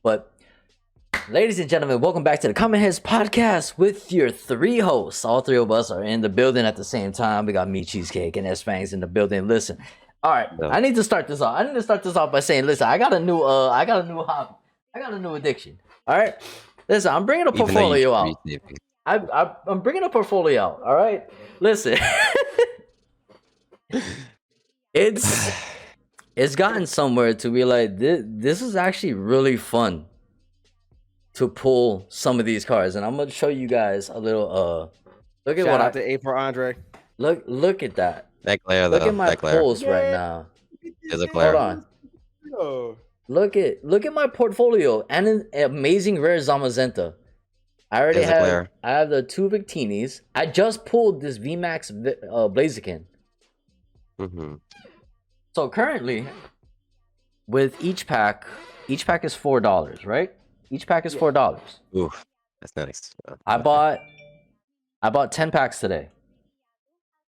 But ladies and gentlemen, welcome back to the CommonHeads podcast with your three hosts. All three of us are in the building at the same time. We got me, Cheesecake, and S-Fangs in the building. Listen, all right, I need to start this off by saying, listen, I got a new hobby. I got a new addiction. All right, listen, I'm bringing a portfolio out. I'm bringing a portfolio out. All right, listen, it's gotten somewhere to be like this is actually really fun to pull some of these cards, and I'm gonna show you guys a little. Look at Shout out to A for Andre. Look at that. That glare, look at my pulls right now. There's a glare. Hold on. Look at my portfolio and an amazing rare Zamazenta. I already have. I have the two Victinis. I just pulled this VMAX Blaziken. So currently, with each pack is $4, right? Each pack is $4. Ooh, that's nice. I bought 10 packs today.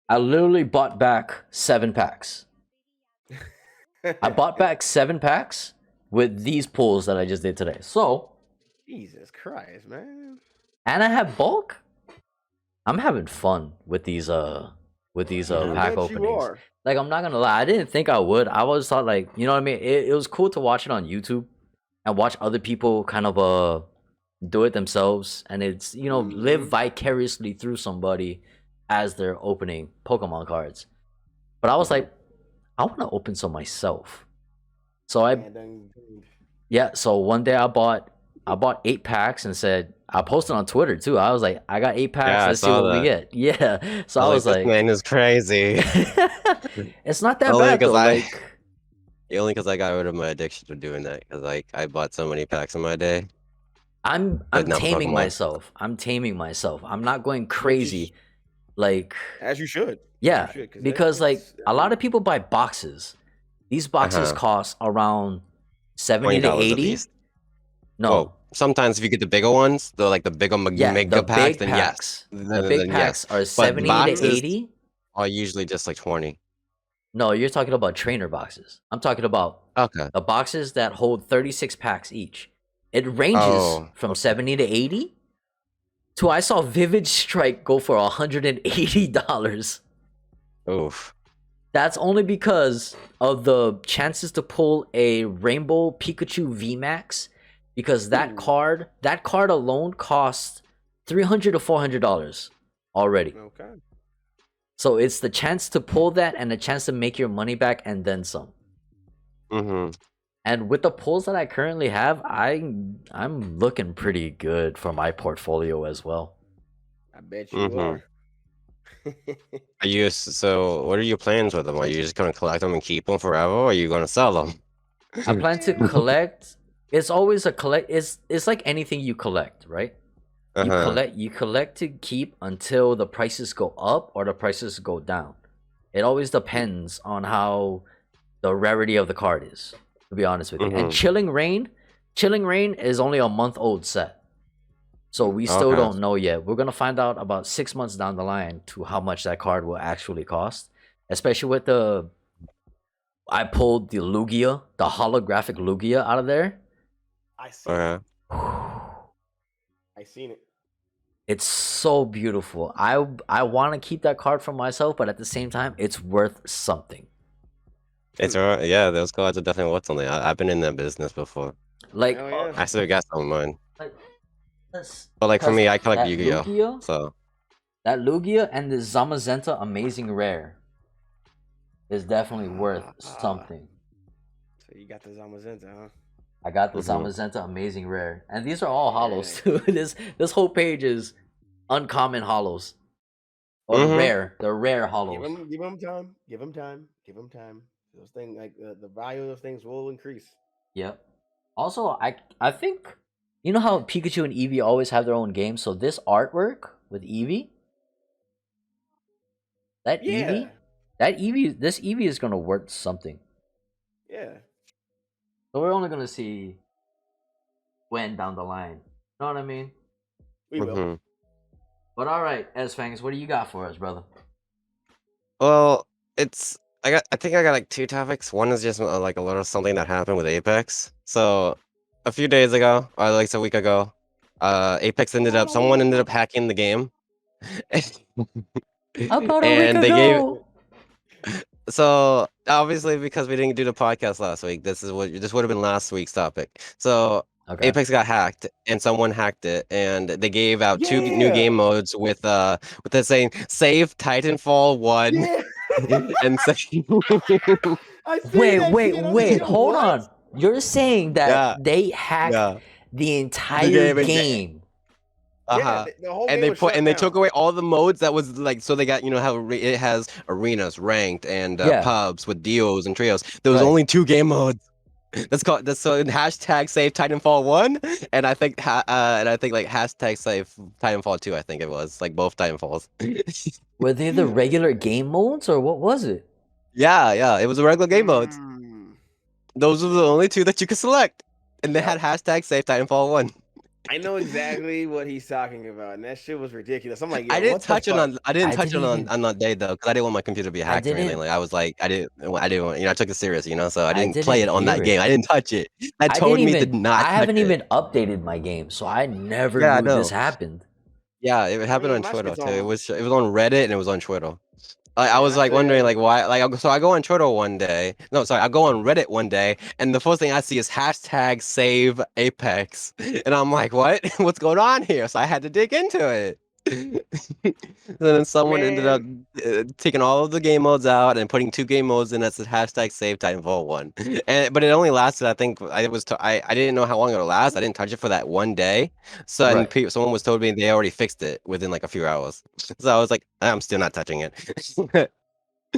I literally bought back 7 packs. I bought back 7 packs with these pulls that I just did today. So, Jesus Christ, man. And I have bulk. I'm having fun with these pack openings. Like, I'm not gonna lie, I didn't think I would. I always thought, like, you know what I mean? It was cool to watch it on YouTube and watch other people kind of do it themselves, and it's, you know, live vicariously through somebody as they're opening Pokemon cards. But I was like, I want to open some myself. So so one day I bought 8 packs and said, I posted on Twitter too. I was like, I got 8 packs. Let's see what we get. Yeah. So I was like, man is crazy. It's not that bad though. Only because I got rid of my addiction to doing that. Because I bought so many packs in my day. I'm taming myself. I'm not going crazy. Like, as you should. Yeah, because like a lot of people buy boxes. These boxes cost around $70 to $80. No. Well, sometimes if you get the bigger ones, the bigger mega packs, then yes. The big packs are $70 to $80. Are usually just like $20. No, you're talking about trainer boxes. I'm talking about the boxes that hold 36 packs each. It ranges from $70 to $80 to I saw Vivid Strike go for $180. Oof. That's only because of the chances to pull a Rainbow Pikachu VMAX, because that card alone costs $300 to $400 already. Okay. So it's the chance to pull that and the chance to make your money back and then some. And with the pulls that I currently have, I'm looking pretty good for my portfolio as well. I bet you are. So what are your plans with them? Are you just gonna collect them and keep them forever, or are you gonna sell them? I plan to collect. It's always a collect. It's like anything you collect, right? You collect to keep until the prices go up or the prices go down. It always depends on how the rarity of the card is, to be honest with you. And Chilling Rain is only a month-old set. So we still don't know yet. We're going to find out about 6 months down the line to how much that card will actually cost. Especially with I pulled the Lugia, the holographic Lugia out of there. I see it. I seen it. It's so beautiful. I want to keep that card for myself, but at the same time, it's worth something. It's yeah, those cards are definitely worth something. I've been in that business before. Like, I still got some of mine. But like for me, I collect Yu-Gi-Oh. So that Lugia and the Zamazenta Amazing Rare is definitely worth something. So you got the Zamazenta, huh? I got the Zamazenta Amazing Rare, and these are all holos too. This whole page is uncommon holos, or rare. They're rare holos. Give them time. Give them time. Those things, like the value of those things, will increase. Yep. Also, I think, you know how Pikachu and Eevee always have their own games. So this artwork with Eevee, this Eevee is gonna worth something. Yeah. So we're only gonna see when down the line. You know what I mean? We will. But all right, S-Fangs, what do you got for us, brother? Well, I think I got like 2 topics. One is just like a little something that happened with Apex. So a few days ago, or like a week ago, Apex someone ended up hacking the game. About a week And they gave ago. so obviously because we didn't do the podcast last week, this would have been last week's topic. So Okay. Apex got hacked and someone hacked it, and they gave out 2 new Yeah. game modes with the saying save Titanfall 1 Yeah. and say I seen that shit. I was like, Wait, yo, hold what? on. You're saying that Yeah. they hacked Yeah. the entire game. Uh-huh. Yeah, the whole And game was shut they down. took away all the modes that was like, so they got, you know how it has arenas, ranked, and Yeah. pubs with duos and trios. There was Right. only 2 game modes. That's so hashtag save Titanfall 1, and I think like hashtag save Titanfall 2. I think it was like both Titanfalls. Were they the regular game modes or what was it? Yeah, it was a regular game modes. Mm. Those were the only 2 that you could select, and they Yep. had hashtag save Titanfall 1. I know exactly what he's talking about, and that shit was ridiculous. I'm like, yo, I didn't what the touch it fuck? on. I didn't I touch it didn't on even- on that day though, because I didn't want my computer to be hacked or anything. didn't- Like I was like, I didn't want, you know, I took it serious, you know, so I didn't didn't play it on that hear game. it. I didn't touch it. That I told didn't me even, to not. I haven't touch even it. updated my game, so I never Yeah, I knew this know. happened. Yeah, it happened on my Twitter shit's too. It on. was on Reddit and it was on Twitter. I Man, was I like wondering said- like why, like so I go on Twitter one day. No, sorry, I go on Reddit one day, and the first thing I see is hashtag save Apex, and I'm like, what? What's going on here? So I had to dig into it. Then someone ended up taking all of the game modes out and putting 2 game modes in that said hashtag save Titanfall 1. But it only lasted, I think, I didn't know how long it would last. I didn't touch it for that one day. So Right. and someone was told me they already fixed it within like a few hours. So I was like, I'm still not touching it.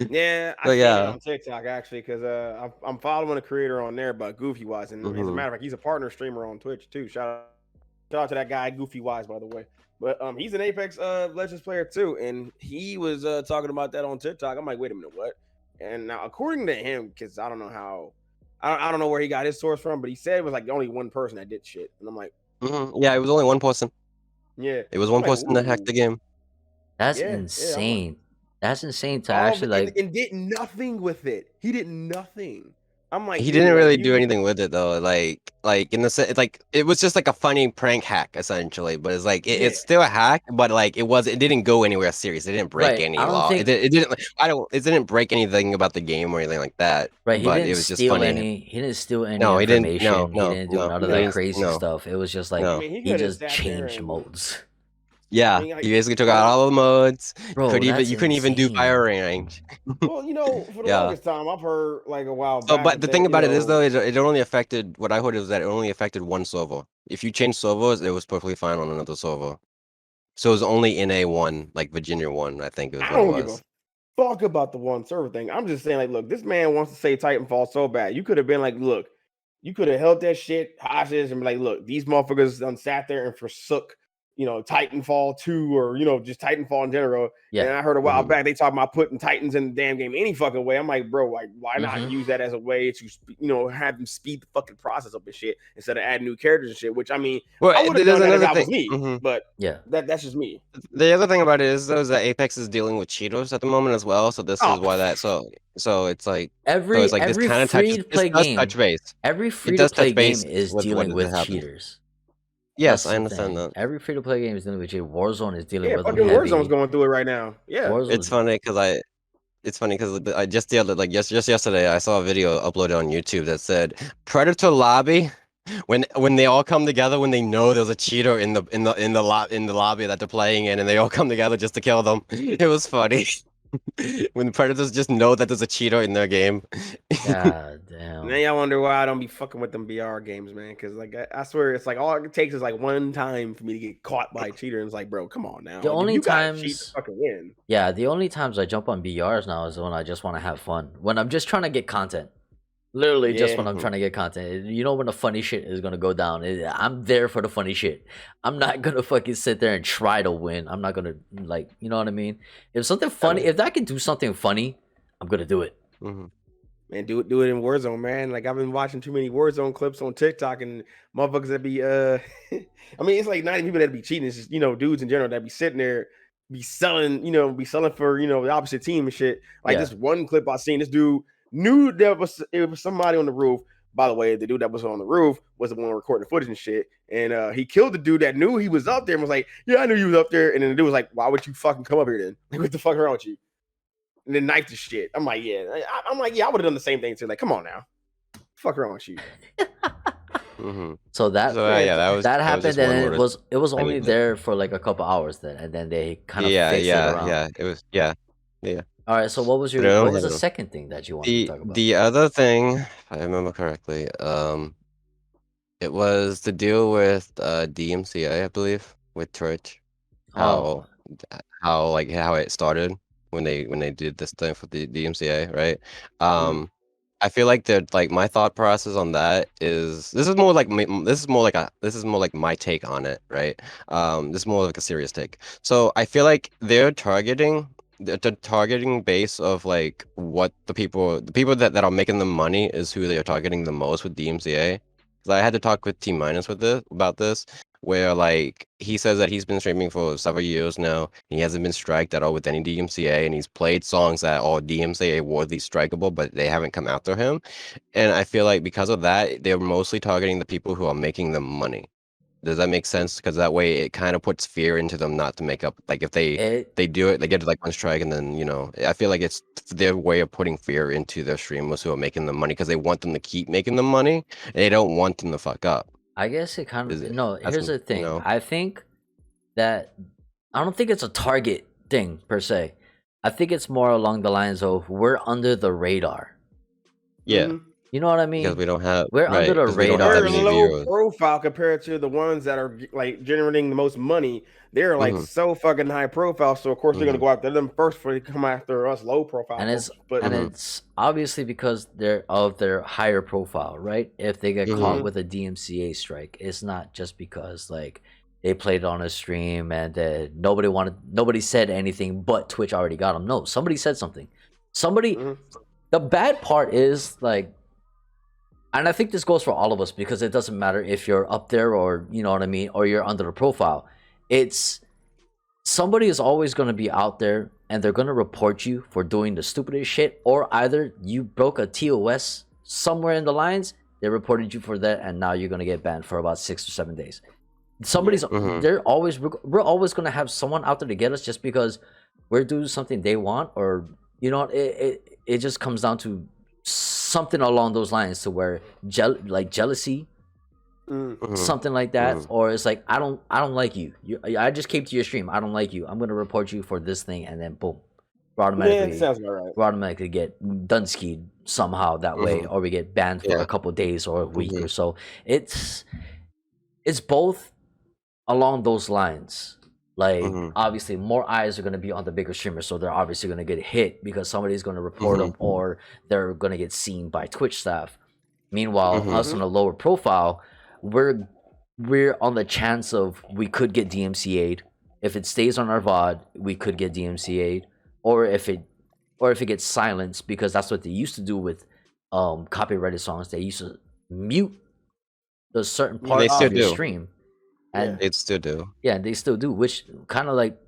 Yeah, I So, seen yeah. it on TikTok actually because I'm following a creator on there, but Goofy Wise, and as a matter of fact, he's a partner streamer on Twitch too. Shout out to that guy Goofy Wise, by the way. But he's an Apex Legends player too, and he was talking about that on TikTok. I'm like, wait a minute, what? And now, according to him, because I don't know how, I don't know where he got his source from, but he said it was like only one person that did shit, and I'm like, Yeah, it was only one person. yeah, It was one I'm like, person that hacked the game. That's Yeah, yeah, I'm insane. That's insane to all of actually it, like. and did nothing with it. He did nothing. I'm like, He dude, didn't like, really you- do anything with it though. Like in the sense, like it was just like a funny prank hack essentially. But it's like Yeah. it's still a hack, but like it didn't go anywhere serious. It didn't break Right, any I don't law. think- It didn't. It didn't break anything about the game or anything like that. Right, he but didn't it was just steal funny. any. He didn't steal any No, he didn't. information. No, he didn't do no, none he of that didn't- crazy no. stuff. It was just like No. I mean, he he could have just sat there changed and- modes. Yeah, I mean, like, he basically took out all the modes. Bro, you that's couldn't even do insane. fire range. Well, you know, for the Yeah. longest time, I've heard like a while So, back. but the that, thing you about it is know- though, it only affected what I heard is that it only affected one server. If you change servers, it was perfectly fine on another server. So it was only in A1, like Virginia 1, I think it was I what it don't give was. a fuck about the one server thing. I'm just saying, like, look, this man wants to say Titanfall so bad. You could have been like, look, you could have held that shit hostage and be like, look, these motherfuckers done sat there and forsook, you know, Titanfall 2 or, you know, just Titanfall in general. Yeah. And I heard a while Mhm. back they talking about putting Titans in the damn game any fucking way. I'm like, bro, like, why not Mhm. use that as a way to, you know, have them speed the fucking process up and shit instead of adding new characters and shit, which I mean, Well, I would have there's done that if another that was thing. me, Mhm. but Yeah. that's just me. The other thing about it is though is that Apex is dealing with cheaters at the moment as well. So this Oh. is why that so it's like Every this every kind of free to play does game, touch base. every free to does play touch game base is with dealing what with happened. cheaters. Yes, That's I the understand thing. that. Every free to play game is dealing with cheaters. Warzone is dealing Yeah, with them fucking heavy. Warzone's going through it right now. Yeah. Warzone It's funny because I just the other just yesterday I saw a video uploaded on YouTube that said Predator lobby when they all come together when they know there's a cheater in the lobby that they're playing in and they all come together just to kill them. It was funny. When the Predators just know that there's a cheater in their game. God damn. Now y'all wonder why I don't be fucking with them BR games, man. Because like I swear, it's like all it takes is like one time for me to get caught by a cheater, and it's like, bro, come on now. The Like, only you gotta cheat times- to fucking win. Yeah, the only times I jump on BRs now is when I just want to have fun. When I'm just trying to get content. Literally just Yeah. when I'm trying to get content. You know when the funny shit is gonna go down. I'm there for the funny shit. I'm not gonna fucking sit there and try to win. I'm not gonna like, you know what I mean? If something funny, if I can do something funny, I'm gonna do it. Mhm. Man, do it in Warzone, man. Like I've been watching too many Warzone clips on TikTok and motherfuckers that be I mean, it's like not even people that be cheating, it's just, you know, dudes in general that be sitting there, be selling for, you know, the opposite team and shit. Like Yeah. this one clip I seen, this dude knew it was somebody on the roof, by the way, the dude that was on the roof was the one recording the footage and shit. And he killed the dude that knew he was up there and was like, yeah, I knew you was up there. And then the dude was like, why would you fucking come up here then? Like, what the fuck wrong with you? And then knifed the shit. I'm like, yeah. I'm like, yeah, I would have done the same thing too. Like, come on now. Fuck wrong with you. So that was that happened, and it was only anything. there for like a couple hours then, and then they kind of fixed it around. It was yeah. All right, so what was the second thing that you wanted to talk about? The other thing, if I remember correctly, it was to deal with DMCA, I believe, with Twitch. How it started when they did this thing for the DMCA, right? I feel like that, like, my thought process on that is this is more like my take on it, right? This is more like a serious take. So I feel like they're targeting the targeting base of like what the people that are making the money is who they are targeting the most with DMCA. Because I had to talk with T Minus about this, where like he says that he's been streaming for several years now. He hasn't been striked at all with any DMCA, and he's played songs that are DMCA worthy strikeable, but they haven't come after him. And I feel like because of that, they're mostly targeting the people who are making them money. Does that make sense? Because that way it kind of puts fear into them not to make up. Like if they do it, they get like one strike, and then I feel like it's their way of putting fear into their streamers who are making them money because they want them to keep making them money, and they don't want them to fuck up. I guess it kind of here's the thing. I think that I don't think it's a target thing per se. I think it's more along the lines of we're under the radar. Yeah. You know what I mean? Because we don't have under the radar. They're low profile compared to the ones that are like generating the most money. They're like so fucking high profile. So of course they're gonna go after them first before they come after us low profile. And it's obviously because they're of their higher profile, right? If they get caught with a DMCA strike, it's not just because like they played on a stream and nobody said anything, but Twitch already got them. No, somebody said something. The bad part is like. And I think this goes for all of us because it doesn't matter if you're up there or, you know what I mean, or you're under the profile. It's somebody is always going to be out there and they're going to report you for doing the stupidest shit, or either you broke a TOS somewhere in the lines, they reported you for that, and now you're going to get banned for about 6 or 7 days. We're always going to have someone out there to get us just because we're doing something they want, or, you know, it just comes down to something along those lines to where jealousy, something like that, or it's like I don't like you. I just came to your stream. I don't like you. I'm gonna report you for this thing, and then boom, we're automatically get dunskied somehow that way, or we get banned for a couple days or a week or so. It's both along those lines. Like, obviously, more eyes are going to be on the bigger streamers, so they're obviously going to get hit because somebody's going to report them, or they're going to get seen by Twitch staff. Meanwhile, us on a lower profile, we're on the chance of we could get DMCA'd. If it stays on our VOD, we could get DMCA'd, or if it gets silenced, because that's what they used to do with copyrighted songs. They used to mute the certain part of your stream. And they still do. Yeah, they still do, which kind of like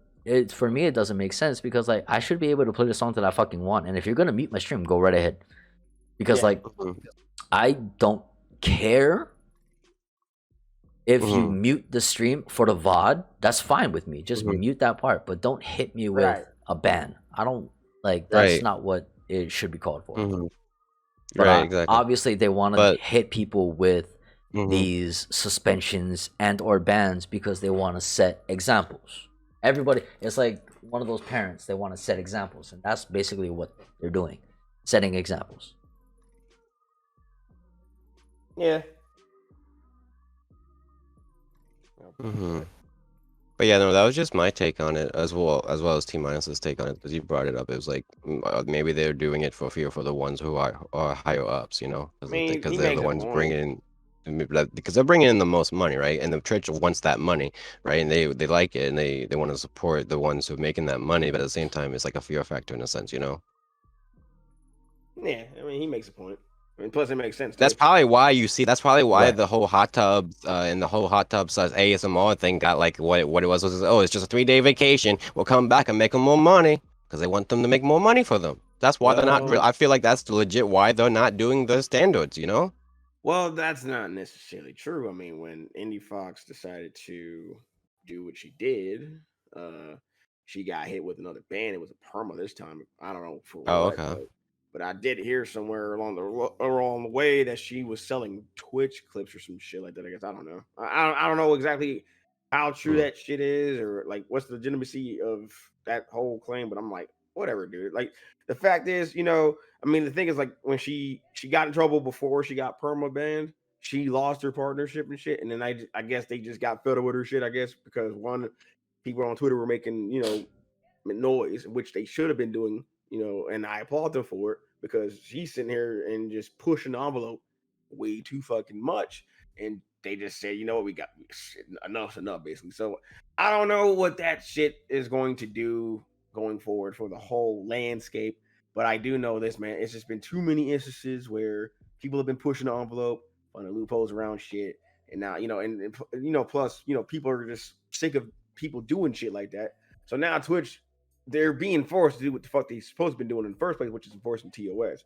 for me it doesn't make sense because like I should be able to play the song that I fucking want, and if you're gonna mute my stream, go right ahead. Because like I don't care if you mute the stream for the VOD, that's fine with me. Just mute that part, but don't hit me with a ban. I don't like that's not what it should be called for. But exactly. Obviously they want to hit people with these suspensions and or bans because they want to set examples. Everybody, it's like one of those parents, they want to set examples, and that's basically what they're doing, setting examples. Yeah. But yeah, no, that was just my take on it, as well as T Minus's take on it, because you brought it up. It was like maybe they're doing it for fear for the ones who are higher ups, you know, because they're the ones bringing in, because they're bringing in the most money, right? And the church wants that money, right? And they like it, and they want to support the ones who are making that money, but at the same time, it's like a fear factor in a sense, you know? Yeah, I mean, he makes a point. I mean, plus it makes sense. That's probably why you see. That's probably why the whole hot tub and the whole hot tub / ASMR thing got like what it was. It's just a 3-day vacation. We'll come back and make them more money because they want them to make more money for them. That's why they're not. I feel like that's legit why they're not doing the standards. You know. Well, that's not necessarily true. I mean, when Indy Fox decided to do what she did, uh, she got hit with another ban. It was a perma this time. I don't know for Oh, what, okay. but I did hear somewhere along the way that she was selling Twitch clips or some shit like that. I guess I don't know. I don't know exactly how true that shit is or like what's the legitimacy of that whole claim. But I'm like, whatever, dude. Like the fact is, I mean, the thing is, like, when she got in trouble before she got perma banned, she lost her partnership and shit, and then I guess they just got fed up with her shit. I guess because one, people on Twitter were making noise, which they should have been doing, and I applaud them for it because she's sitting here and just pushing the envelope way too fucking much, and they just said, you know what, we got shit, enough's enough, basically. So I don't know what that shit is going to do going forward for the whole landscape. But I do know this, man. It's just been too many instances where people have been pushing the envelope, finding loopholes around shit, and now and plus people are just sick of people doing shit like that. So now Twitch, they're being forced to do what the fuck they supposed to be doing in the first place, which is enforcing TOS.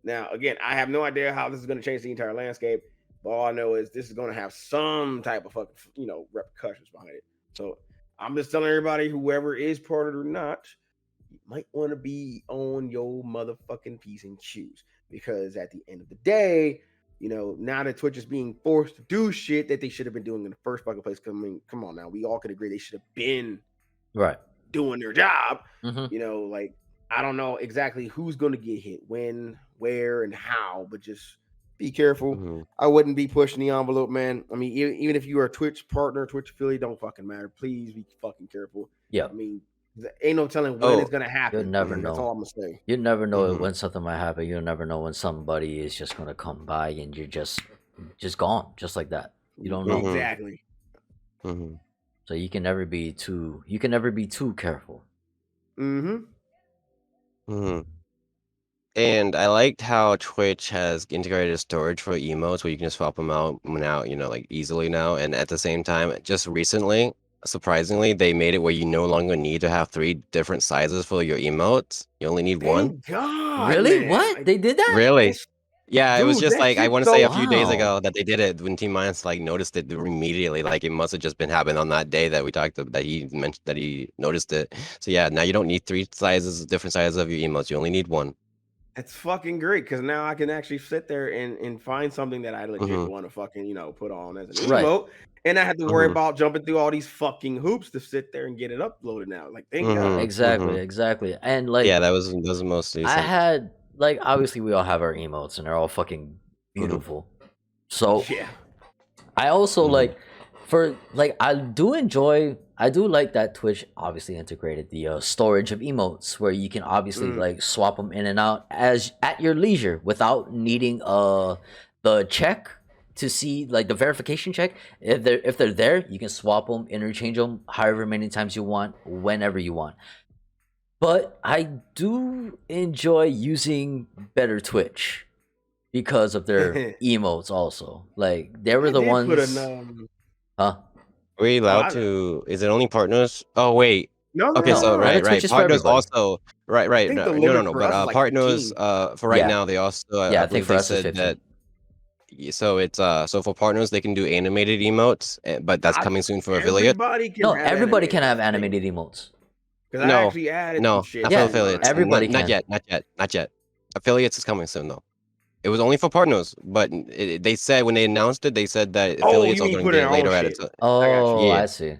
Now, again, I have no idea how this is going to change the entire landscape, but all I know is this is going to have some type of fucking repercussions behind it. So I'm just telling everybody, whoever is part of it or not, you might want to be on your motherfucking P's and Q's, because at the end of the day, now that Twitch is being forced to do shit that they should have been doing in the first fucking place. Come on now, we all could agree they should have been right doing their job. Mm-hmm. Like, I don't know exactly who's going to get hit, when, where, and how, but just be careful. Mm-hmm. I wouldn't be pushing the envelope, man. I mean, even if you are a Twitch partner, Twitch affiliate, don't fucking matter. Please be fucking careful. Yeah. I mean, ain't no telling when it's gonna happen. You'll never know. That's all I'm gonna say. You never know when something might happen. You'll never know when somebody is just gonna come by and you're just gone, just like that. You don't know exactly. So you can never be too careful. And I liked how Twitch has integrated storage for emotes where you can just swap them out now, like easily now. And at the same time, just recently, surprisingly, they made it where you no longer need to have 3 different sizes for your emotes. You only need one. God, really? man. What? They did that? Really? Yeah, Dude, it was just like, I want to say a few days wow. ago that they did it when Team Minus noticed it immediately. Like, it must have just been happening on that day that we talked about, that he mentioned that he noticed it. So yeah, now you don't need 3 different sizes of your emotes. You only need one. That's fucking great, because now I can actually sit there and find something that I legit want to fucking put on as an emote, and I have to worry about jumping through all these fucking hoops to sit there and get it uploaded now. Like, thank God. Exactly. And like, yeah, that was mostly. I had, like, obviously we all have our emotes and they're all fucking beautiful. So yeah, I also like, I do like that Twitch obviously integrated the storage of emotes, where you can obviously like swap them in and out as at your leisure without needing the check to see, like, the verification check. If they're there, you can swap them, interchange them however many times you want, whenever you want. But I do enjoy using Better Twitch because of their emotes also. Like, they were the ones. Huh? Are we allowed to? Is it only partners? Oh wait. No. Okay, so right. Partners also. Right. No. But partners, for right now, they also. I think for us said that. So it's so for partners they can do animated emotes, but that's coming soon for affiliate. Everybody can have animated emotes. I actually added some shit. Not for affiliates. Everybody not yet. Affiliates is coming soon though. It was only for partners, but they said when they announced it, they said that affiliates are going to get later added. I see.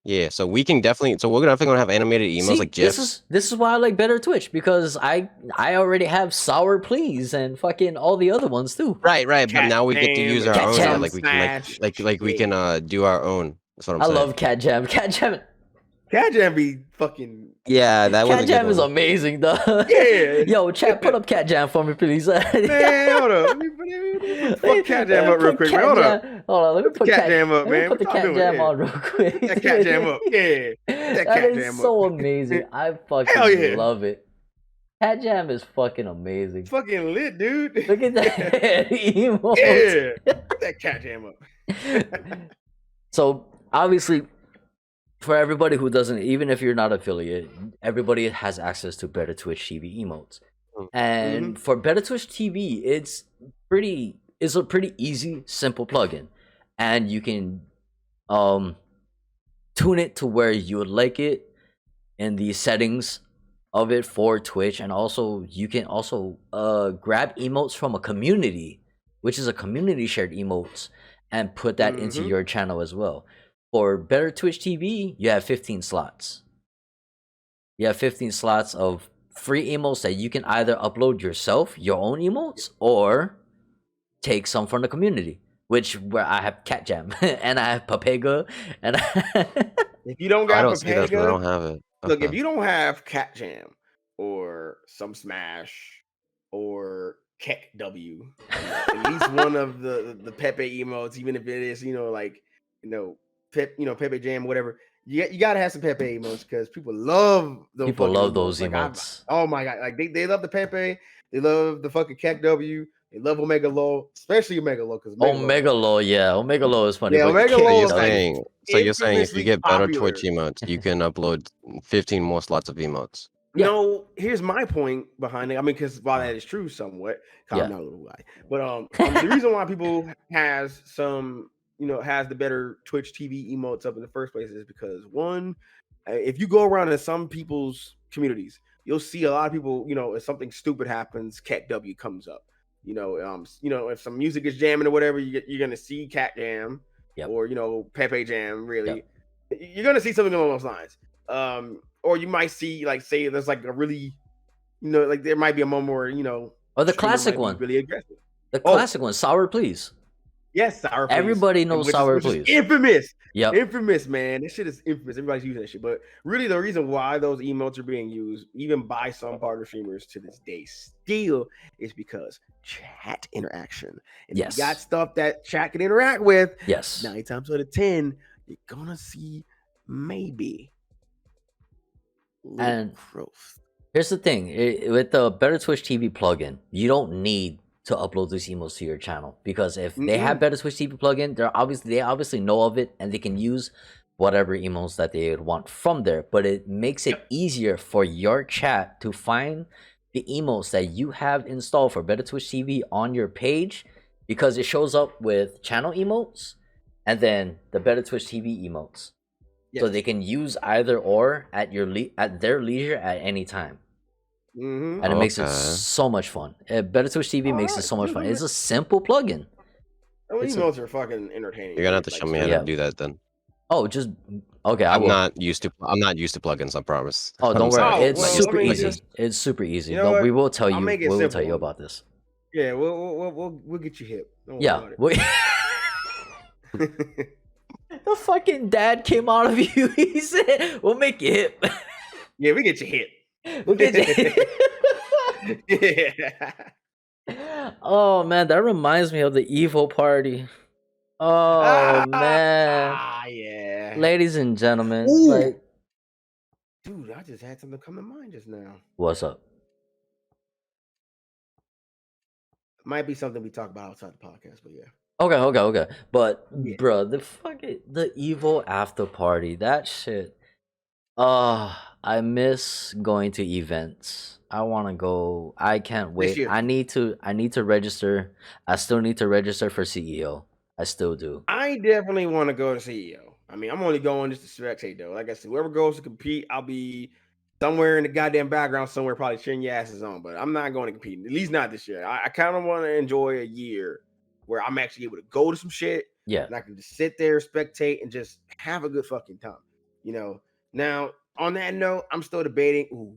Yeah, so we can definitely. So we're definitely gonna have animated emotes like GIFs. This is why I like Better Twitch, because I already have Sour Please and fucking all the other ones too. Right. But now we get to use our own. Yeah, like we can we can do our own. That's what I'm saying. I love Cat Jam. Cat Jam be fucking. Yeah, that was. Cat Jam is amazing, though. Yeah. Yo, chat, put up Cat Jam for me, please. Man, hold up. Let me put Cat Jam up real quick, man. Hold on. Let me put Cat Jam up, man. Put the Cat Jam on real quick. That Cat Jam up. Yeah. That is so amazing. I fucking love it. Cat Jam is fucking amazing. It's fucking lit, dude. Look at that emote. Yeah. Put that Cat Jam up. So, obviously, for everybody who doesn't, even if you're not affiliate, everybody has access to Better Twitch TV emotes. And for Better Twitch TV, it's pretty it's a pretty easy, simple plugin, and you can tune it to where you would like it in the settings of it for Twitch, and also you can also grab emotes from a community, which is a community shared emotes, and put that into your channel as well. For Better Twitch TV, you have 15 slots. You have 15 slots of free emotes that you can either upload yourself, your own emotes, or take some from the community. Which where I have Cat Jam and I have Papega, and if you don't got I don't see that. I don't Papega, have it. look, if you don't have Cat Jam or some Smash or Keck W, at least one of the Pepe emotes, even if it is, like, Pepe Jam, whatever. You gotta have some Pepe emotes because people love those. people fucking love emotes. those Like, emotes. oh my god, like they love the Pepe, they love the fucking Keck W, they love Omega Low, especially Omega Low because Omega Low, yeah, Omega Low is funny. Yeah, but Omega So Low you're is like saying, if you infamously get better popular. Twitch emotes, you can upload 15 more slots of emotes. Yeah. No, here's my point behind it. I mean, because while that is true somewhat, calm down a little guy. But the reason why people has some, has the better Twitch TV emotes up in the first place is because one, if you go around in some people's communities, you'll see a lot of people, if something stupid happens, Cat W comes up. If some music is jamming or whatever, you're gonna see Cat Jam or Pepe Jam. Really, you're gonna see something along those lines. Or you might see, like, say there's like a really, like there might be a moment where, or the classic one, really aggressive. The classic one, Sour Please. Yes, Sour Please. Everybody knows which Sour is Please. Infamous. Yep. Infamous, man. This shit is infamous. Everybody's using that shit. But really, the reason why those emotes are being used, even by some partner streamers to this day, still is because chat interaction. And if you got stuff that chat can interact with, 9 times out of 10, you're gonna see maybe. And here's the thing, with the Better Twitch TV plugin, you don't need to upload these emotes to your channel, because if they have Better Twitch TV plugin, they obviously know of it and they can use whatever emotes that they would want from there. But it makes it easier for your chat to find the emotes that you have installed for Better Twitch TV on your page, because it shows up with channel emotes and then the Better Twitch TV emotes. So they can use either or at their leisure at any time. And it makes it so much fun. Better Twitch TV makes it so much fun. It's a simple plugin. Emotes are fucking entertaining. You're gonna have to show me how to do that then. Oh, just okay. I'm not used to plugins. I promise. Oh, don't worry. It's super easy. Just, it's super easy. But we will tell you. We will tell you about this. Yeah, we'll get you hip. The fucking dad came out of you. He said, "We'll make you hip." Yeah, we get you hip. We'll get you hip. Yeah. Oh man, that reminds me of the Evo party. Oh man. Yeah. Ladies and gentlemen, dude, I just had something come to mind just now. What's up? Might be something we talk about outside the podcast, but yeah. Okay. But bro, the Evo after party, that shit. I miss going to events. I want to go. I can't wait. I need to register. I still need to register for CEO. I still do. I definitely want to go to CEO. I mean, I'm only going just to spectate though. Like I said, whoever goes to compete, I'll be somewhere in the goddamn background somewhere, probably cheering your asses on. But I'm not going to compete. At least not this year. I kind of want to enjoy a year where I'm actually able to go to some shit. Yeah. And I can just sit there, spectate, and just have a good fucking time. Now, on that note, I'm still debating. Ooh.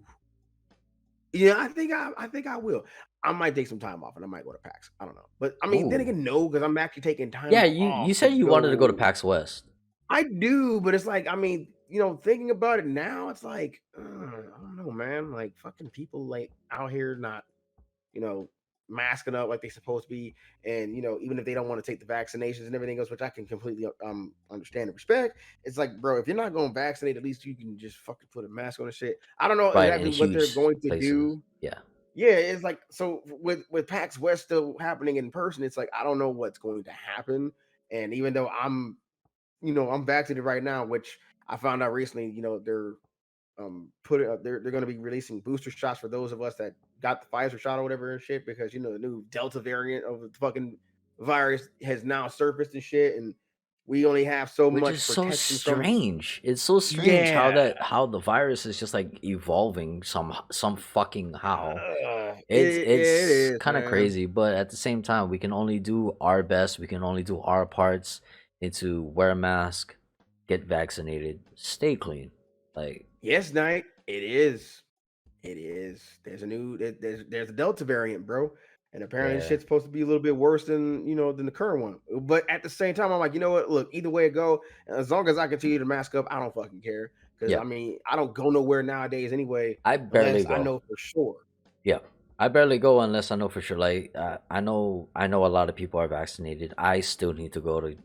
Yeah, I think I will. I might take some time off and I might go to PAX. I don't know. But I mean, then again, no, because I'm actually taking time off. Yeah, you said you wanted to go to PAX West. I do, but it's like, I mean, thinking about it now, it's like, I don't know, man. Like, fucking people like out here not, masking up like they're supposed to be, and even if they don't want to take the vaccinations and everything else, which I can completely understand and respect, it's like, bro, if you're not going to vaccinate, at least you can just fucking put a mask on and shit. I don't know exactly what they're going to do. Yeah, it's like, so with PAX West still happening in person, it's like, I don't know what's going to happen. And even though I'm vaccinated right now, which I found out recently, they're they're going to be releasing booster shots for those of us that got the Pfizer shot or whatever and shit, because the new Delta variant of the fucking virus has now surfaced and shit, and we only have so Which much is so protection from. strange. It's so strange how the virus is just like evolving some fucking how. It It's is, kind of man. crazy, but at the same time, we can only do our best. We can only do our parts into wear a mask, get vaccinated, stay clean. Like Yes, Knight. It is. It is. There's a Delta variant, bro. And apparently yeah, shit's supposed to be a little bit worse than than the current one. But at the same time, I'm like, you know what? Look, either way it go, as long as I continue to mask up, I don't fucking care. Because yeah. I mean, I don't go nowhere nowadays anyway, I barely unless I go. know for sure. Yeah, I barely go unless I know for sure. Like I know a lot of people are vaccinated. I still need to go to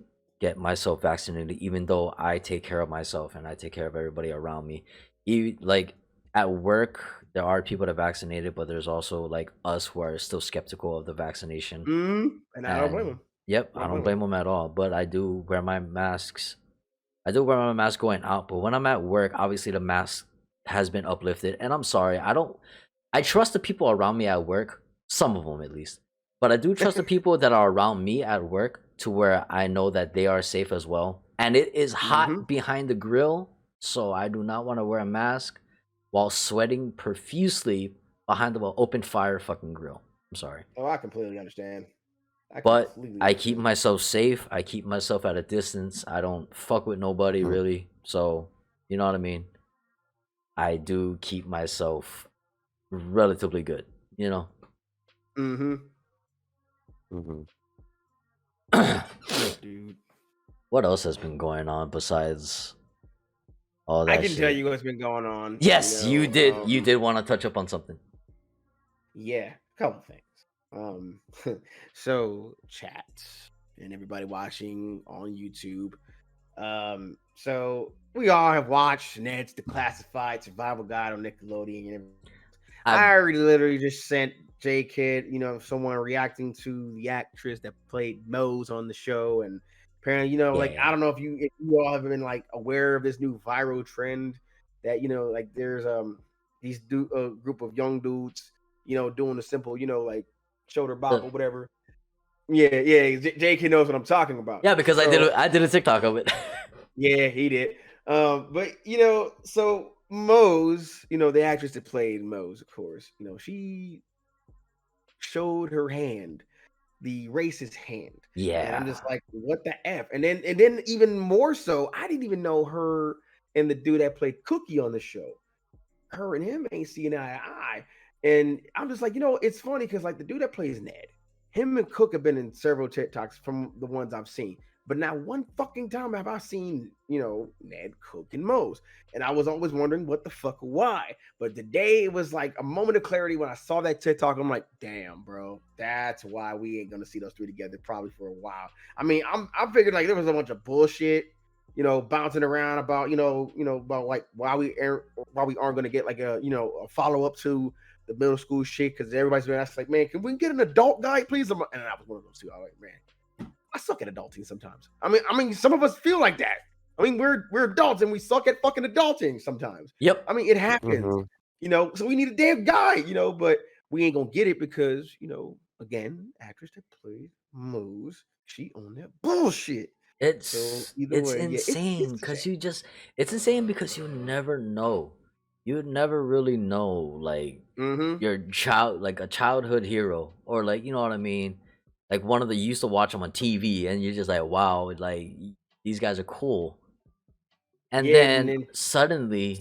get myself vaccinated, even though I take care of myself and I take care of everybody around me. Even, like at work, there are people that are vaccinated, but there's also like us who are still skeptical of the vaccination. And I don't blame them. Yep, I don't blame them at all. But I do wear my masks. I do wear my mask going out, but when I'm at work, obviously the mask has been uplifted. And I'm sorry, I trust the people around me at work, some of them at least. But I do trust the people that are around me at work to where I know that they are safe as well. And it is hot behind the grill, so I do not want to wear a mask while sweating profusely behind the open fire fucking grill. I'm sorry. Oh, I completely understand. But I keep myself safe. I keep myself at a distance. I don't fuck with nobody really. So, you know what I mean? I do keep myself relatively good, you know? Dude. What else has been going on besides all that I can shit? tell you what's been going on. Yes, you did. You did want to touch up on something. Yeah, a couple things. So chat and everybody watching on YouTube. So we all have watched Ned's Declassified Survival Guide on Nickelodeon. And I already literally just sent jkidd, someone reacting to the actress that played Mose on the show, and apparently, like I don't know if you all have been like aware of this new viral trend that like there's these group of young dudes doing a simple like shoulder bop or whatever. Yeah, jkidd knows what I'm talking about. Yeah, because I did a TikTok of it. Yeah, he did. But so Mose, the actress that played Mose, of course, she showed her hand, the racist hand. Yeah. And I'm just like, what the F? And then even more so, I didn't even know her and the dude that played Cookie on the show. Her and him ain't seeing eye to eye. And I'm just like, it's funny because like the dude that plays Ned, him and Cook have been in several TikToks from the ones I've seen. But not one fucking time have I seen, Ned, Cook, and Mose. And I was always wondering what the fuck, why. But today it was like a moment of clarity when I saw that TikTok. I'm like, damn, bro, that's why we ain't gonna see those three together probably for a while. I mean, I figured like there was a bunch of bullshit, bouncing around about, about like why we aren't gonna get like a a follow up to the middle school shit because everybody's been asking like, man, can we get an adult guy, please? And I was one of those two. I was like, man, I suck at adulting sometimes. I mean, some of us feel like that. I mean, we're adults and we suck at fucking adulting sometimes. Yep. I mean, it happens. So we need a damn guy, but we ain't gonna get it because again, actress that played Mose, she on that bullshit. It's insane because it's insane because you never know. You never really know like your child, like a childhood hero, or like you know what I mean, like one of the you used to watch them on TV, and you're just like, wow, like these guys are cool, and then suddenly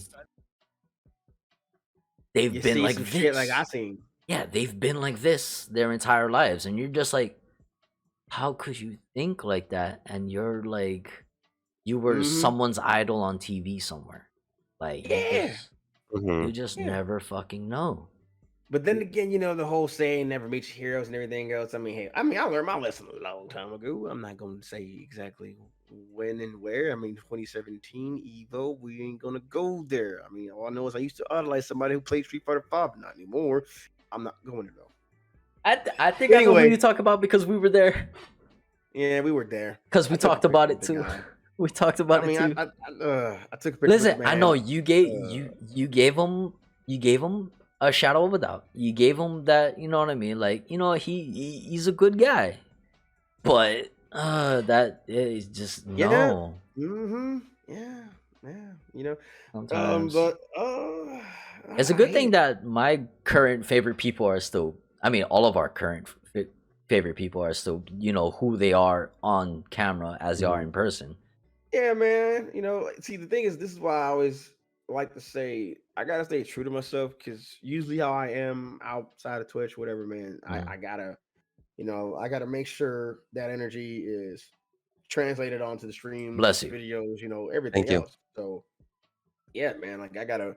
they've been like this. Shit like I seen. Yeah, they've been like this their entire lives, and you're just like, how could you think like that? And you're like, you were someone's idol on TV somewhere, like you just never fucking know. But then again, the whole saying never meet your heroes and everything else. I mean, hey, I learned my lesson a long time ago. I'm not going to say exactly when and where. I mean, 2017 Evo, we ain't going to go there. I mean, all I know is I used to idolize somebody who played Street Fighter 5, but not anymore. I'm not going to go. I think I know who you talk about because we were there. Yeah, we were there. Because we talked about it too. We talked about it too. I took a picture. Listen, I know you gave you gave him a shadow of a doubt. You gave him that, you know what I mean? Like, he's a good guy. But that is just no. Yeah. You know. Sometimes. But it's a good thing that my current favorite people are still. I mean, all of our current favorite people are still, who they are on camera as they are in person. Yeah, man. See, the thing is, this is why I always like to say I gotta stay true to myself, because usually how I am outside of Twitch, whatever, man, I gotta, I gotta make sure that energy is translated onto the streams, Bless you. videos, everything else. So, yeah, man, like I gotta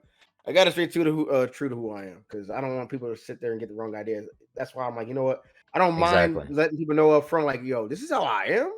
stay true to who I am, because I don't want people to sit there and get the wrong ideas. That's why I'm like, you know what? I don't mind letting people know up front, like, yo, this is how I am.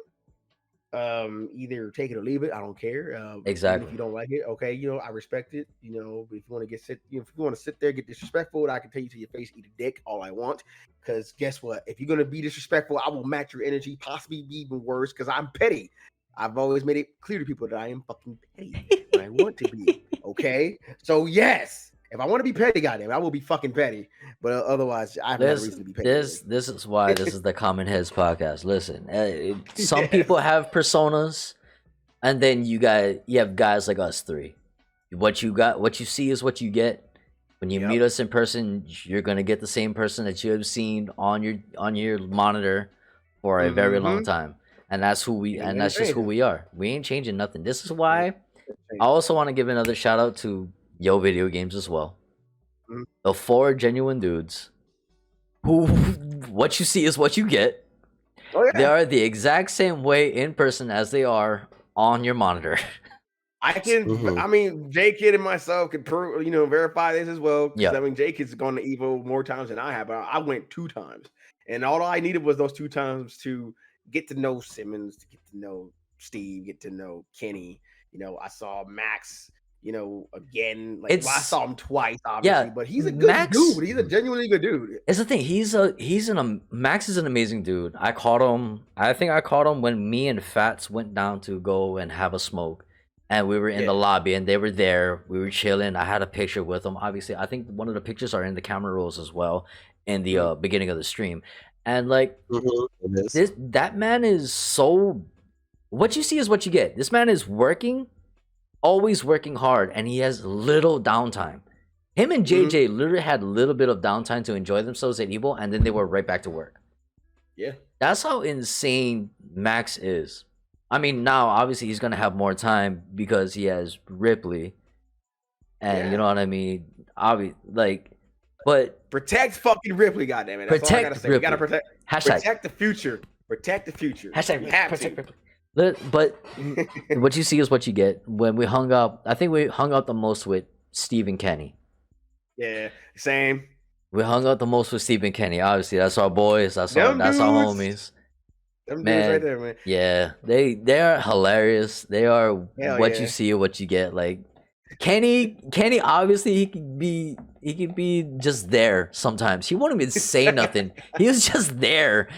Either take it or leave it. I don't care. Exactly. If you don't like it, okay, I respect it. If you want to if you want to sit there, get disrespectful, I can tell you to your face, eat a dick, all I want. Because guess what? If you're gonna be disrespectful, I will match your energy, possibly be even worse, because I'm petty. I've always made it clear to people that I am fucking petty when I want to be. Okay, so yes. If I want to be petty, goddamn, I will be fucking petty. But otherse, I have no reason to be petty. This is why this is the CommonHeads podcast. Listen, some people have personas, and then you have guys like us three. What you see is what you get. When you meet us in person, you're gonna get the same person that you have seen on your monitor for a very long time, and that's who we and that's just who we are. We ain't changing nothing. This is why I also want to give another shout out to Yo Video Games as well. The 4 genuine dudes who what you see is what you get. Oh, yeah. They are the exact same way in person as they are on your monitor. I can, I mean, jkidd and myself can prove, verify this as well. Yeah. I mean, jkidd's gone to Evo more times than I have, but I went 2 times. And all I needed was those 2 times to get to know Simmons, to get to know Steve, get to know Kenny. I saw Max, again, like I saw him twice, obviously, but he's a good dude. He's a genuinely good dude. It's the thing. Max is an amazing dude. I think I caught him when me and Fats went down to go and have a smoke, and we were in the lobby, and they were there. We were chilling. I had a picture with them. Obviously, I think one of the pictures are in the camera rolls as well in the beginning of the stream, and like that man is so. What you see is what you get. This man is always working hard, and he has little downtime. Him and JJ literally had a little bit of downtime to enjoy themselves at Evo, and then they were right back to work. Yeah. That's how insane Max is. I mean, now, obviously, he's going to have more time because he has Ripley. And you know what I mean? But... Protect fucking Ripley, goddammit. That's all I gotta say. We gotta protect the future. Protect the future. Protect Ripley. But what you see is what you get. When we hung up, I think we hung up the most with Steve and Kenny. Yeah, same. We hung up the most with Steve and Kenny. Obviously, that's our boys. That's our homies. Them dudes right there, man. Yeah, they are hilarious. They are what you see or what you get. Like Kenny, obviously he could be just there sometimes. He won't even say nothing. He was just there.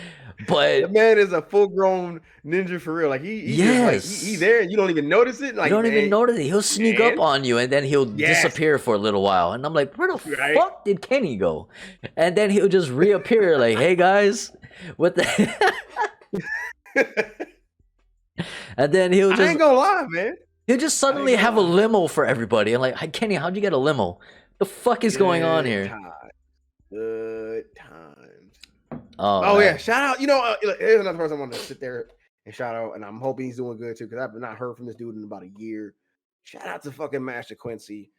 But the man is a full-grown ninja for real. Like he's there, and you don't even notice it. Like you don't even notice it. He'll sneak up on you, and then he'll disappear for a little while. And I'm like, where the fuck did Kenny go? And then he'll just reappear. Like, hey guys, what the? And then he'll just. I ain't gonna lie, man. He'll just suddenly have a limo for everybody. I'm like, hey, Kenny, how'd you get a limo? The fuck is going on here? Good times. Oh yeah, shout out. Here's another person I wanted to sit there and shout out, and I'm hoping he's doing good too, because I've not heard from this dude in about a year. Shout out to fucking Master Quincy.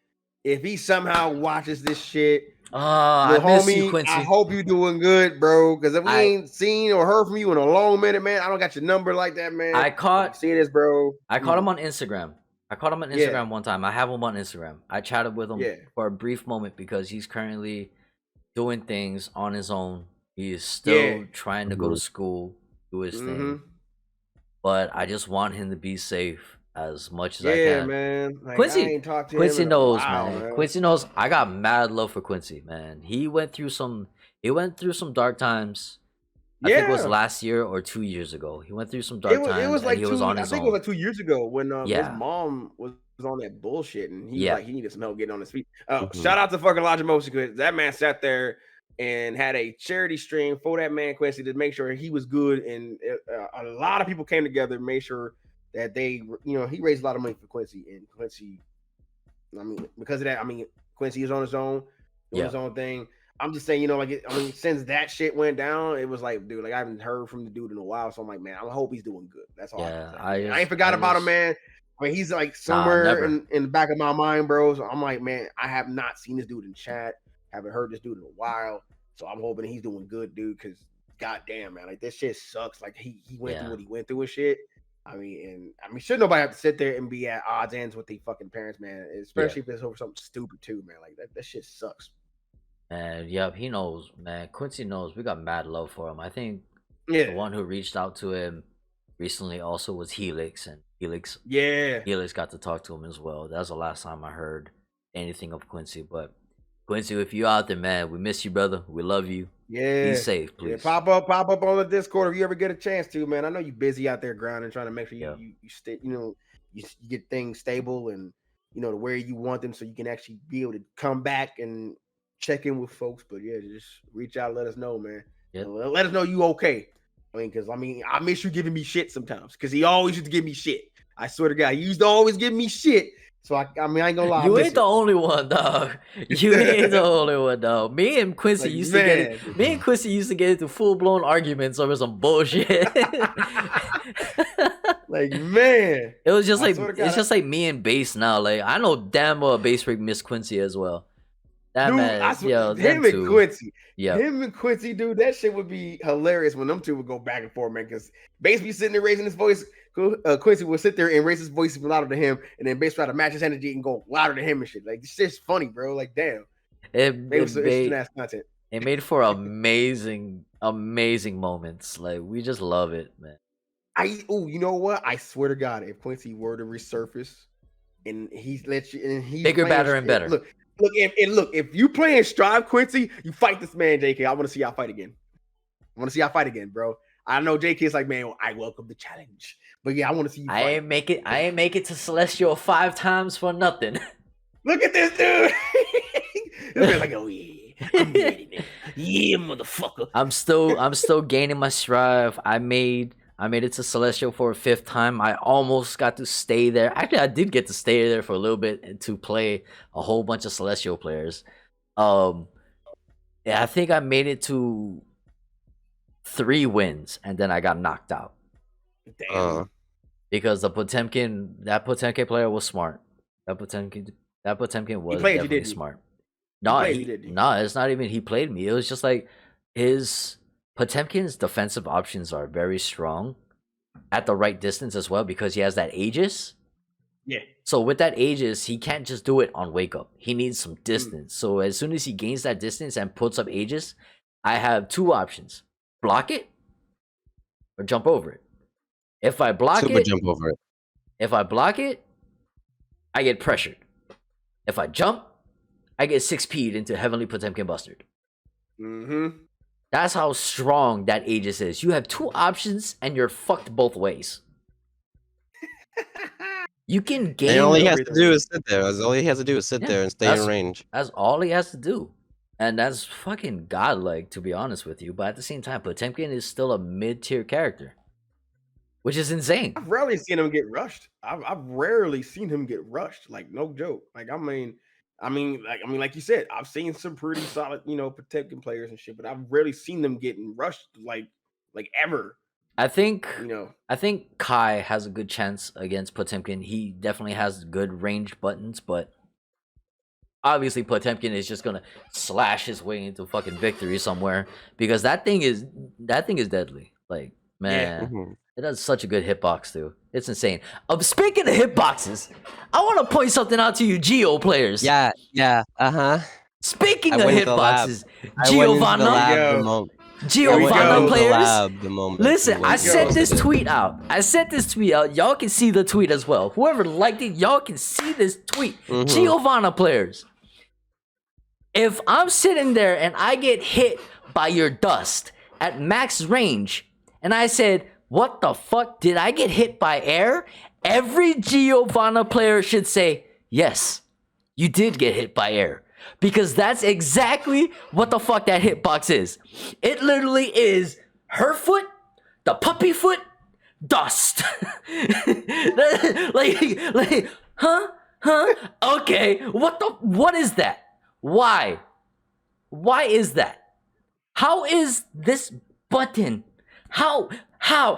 If he somehow watches this shit, I miss you, Quincy. I hope you're doing good, bro. Because if we ain't seen or heard from you in a long minute, man, I don't got your number like that, man. See this, bro. I caught him on Instagram. One time. I have him on Instagram. I chatted with him for a brief moment because he's currently doing things on his own. He is still trying to go to school, do his thing. But I just want him to be safe as much as I can. Yeah, man. Like, Quincy knows, man. Quincy knows. I got mad love for Quincy, man. He went through some dark times. I think it was last year or 2 years ago. He went through some dark times. It was like he was on his own. I think it was like 2 years ago when his mom was on that bullshit, and he needed some help getting on his feet. Shout out to fucking Elijah Mosi, because that man sat there and had a charity stream for that man Quincy to make sure he was good. And a lot of people came together and made sure that they, he raised a lot of money for Quincy. And Quincy, I mean, because of that, I mean, Quincy is on his own, doing his own thing. I'm just saying, since that shit went down, it was like, dude, like I haven't heard from the dude in a while. So I'm like, man, I hope he's doing good. That's all. I ain't forgot about him, man. I mean, he's like somewhere in the back of my mind, bro. So I'm like, man, I have not seen this dude in chat. Haven't heard this dude in a while. So I'm hoping he's doing good, dude, because goddamn, man, like this shit sucks. Like he went through what he went through and shit. I mean, should nobody have to sit there and be at odds ends with their fucking parents, man? Especially if it's over something stupid too, man. Like that shit sucks. And yep, he knows, man. Quincy knows. We got mad love for him. I think the one who reached out to him recently also was Helix, and Helix got to talk to him as well. That was the last time I heard anything of Quincy. But Quincy, if you out there, man, we miss you, brother. We love you. Yeah, be safe, please. Yeah, pop up on the Discord if you ever get a chance to, man. I know you're busy out there grinding, trying to make sure you stay, you get things stable and to where you want them, so you can actually be able to come back and check in with folks. But yeah, just reach out, let us know, man. Yep. Let us know you okay. Because I miss you giving me shit sometimes. Because he always used to give me shit. I swear to God, he used to always give me shit. So I ain't gonna lie. You ain't the only one, dog. You ain't the only one, dog. Me and Quincy used to get into full blown arguments over some bullshit. Like, man, it was just like it's just like me and Bass now. Like I know damn well Bass Freak miss Quincy as well. That dude, man, him and Quincy, dude, that shit would be hilarious when them two would go back and forth, man. Because Bass be sitting there raising his voice, Quincy would sit there and raise his voice even louder to him, and then Bass try to match his energy and go louder to him and shit. Like this shit's funny, bro. Like damn, it made for amazing moments. Like we just love it, man. You know what? I swear to God, if Quincy were to resurface and he's bigger, badder, and better. Look, if you playing Strive, Quincy, you fight this man, JK. I want to see y'all fight again. Bro. I know JK's like, man, I welcome the challenge. But yeah, I want to see you fight. I ain't make it to Celestial 5 times for nothing. Look at this dude. This like, oh yeah, I'm ready, man. Yeah, motherfucker. I'm still gaining my Strive. I made it to Celestial for a 5th time. I almost got to stay there. Actually, I did get to stay there for a little bit and to play a whole bunch of Celestial players. I think I made it to 3 wins, and then I got knocked out. Damn. Because that Potemkin player was smart. That Potemkin was definitely smart. No, it's not even he played me. It was just like Potemkin's defensive options are very strong at the right distance as well because he has that Aegis. Yeah. So with that Aegis, he can't just do it on wake up. He needs some distance. So as soon as he gains that distance and puts up Aegis, I have 2 options. Block it or jump over it. If I block jump over it. If I block it, I get pressured. If I jump, I get 6P'd into Heavenly Potemkin Bustard. Mm-hmm. That's how strong that Aegis is. You have 2 options and you're fucked both ways. You can gain. And all he has to do is sit there. All he has to do is sit there and stay in range. That's all he has to do. And that's fucking godlike, to be honest with you. But at the same time, Potemkin is still a mid-tier character, which is insane. I've rarely seen him get rushed. I've rarely seen him get rushed. Like, no joke. Like, like you said, I've seen some pretty solid, Potemkin players and shit, but I've rarely seen them getting rushed like ever. I think Kai has a good chance against Potemkin. He definitely has good range buttons, but obviously Potemkin is just gonna slash his way into fucking victory somewhere because that thing is deadly. Like, man, it does such a good hitbox too. It's insane. Speaking of hitboxes, I want to point something out to you, Geo players. Yeah, Speaking of hitboxes, Giovanna players. Listen, I sent this tweet out. Y'all can see the tweet as well. Whoever liked it, y'all can see this tweet. Giovanna players. If I'm sitting there and I get hit by your dust at max range, and I said, what the fuck? Did I get hit by air? Every Giovanna player should say, yes, you did get hit by air. because that's exactly what the fuck that hitbox is. It literally is her foot, the puppy foot, dust. like, huh? Okay, what is that? Why is that? How is this button? How, and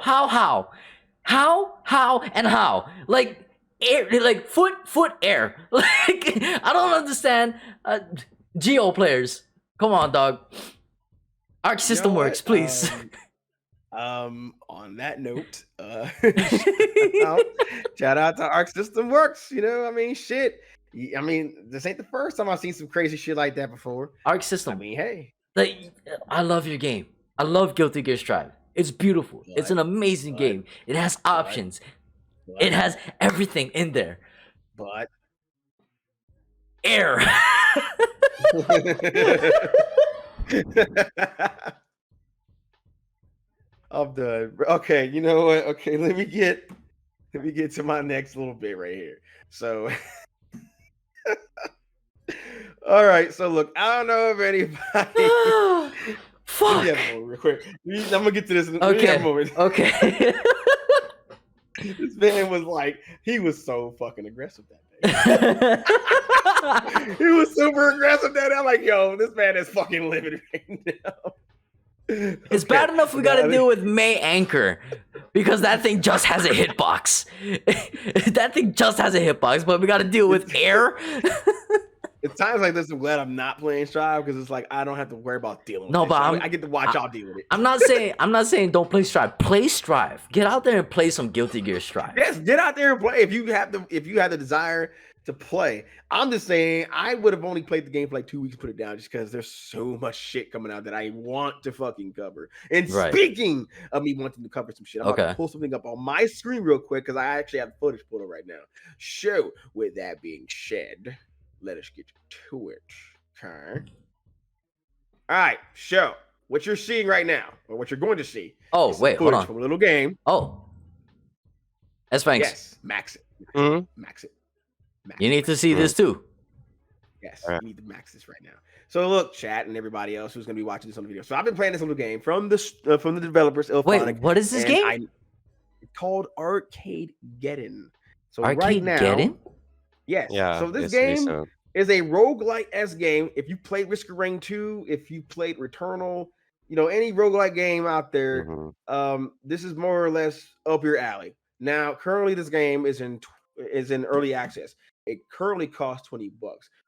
how? Like, air, like foot, air. Like, I don't understand. Geo players, come on, dog. Arc System Works, please. On that note, shout out to Arc System Works. You know, I mean, shit. I mean, this ain't the first time I've seen some crazy shit like that before. Arc System. I mean, hey. Like, I love your game. I love Guilty Gear Strive. It's beautiful. It's an amazing game. It has options. It has everything in there. But air. I'm done. Okay, you know what? Okay, let me get to my next little bit right here. So all right, so look, I don't know if anybody Fuck. Real quick. I'm gonna get to this in okay. a moment. Okay. This man was like, he was so fucking aggressive that day. He was super aggressive that day. I'm like, yo, this man is fucking living right now. It's bad enough we gotta deal with May Anchor because that thing just has a hitbox. That thing just has a hitbox, but we gotta deal with air. It's times like this I'm glad I'm not playing Strive because it's like I don't have to worry about dealing with no, it. but I get to watch y'all deal with it. I'm not saying don't play Strive. Play Strive. Get out there and play some Guilty Gear Strive. Yes, get out there and play if you have the desire to play. I'm just saying I would have only played the game for like 2 weeks, put it down, just because there's so much shit coming out that I want to fucking cover. And speaking of me wanting to cover some shit, I'm about to pull something up on my screen real quick because I actually have footage pulled up right now. So with that being said, let us get to it. Okay. All right. So what you're seeing right now, or what you're going to see. Oh, wait, hold on. From a little game. Oh. That's thanks. Yes. Max it. Max it. You need to see this too. Yes, you need to max this right now. So look, chat and everybody else who's going to be watching this on the video. So I've been playing this little game from the developers. Wait, what is this game? It's called jkidd. So Arcade right now, Geddon? Yes. Yeah. So this game is a roguelike-esque game. If you played Risk of Rain 2, if you played Returnal, you know, any roguelike game out there, this is more or less up your alley. Now, currently this game is in early access. It currently costs $20,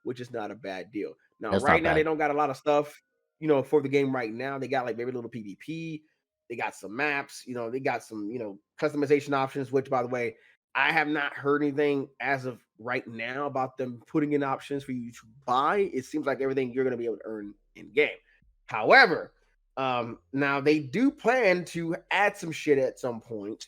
which is not a bad deal. Now, right now, they don't got a lot of stuff, you know, for the game right now. They got like very little PvP. They got some maps, you know, they got some, you know, customization options, which, by the way, I have not heard anything as of right now about them putting in options for you to buy. It seems like everything you're going to be able to earn in game. However, now they do plan to add some shit at some point.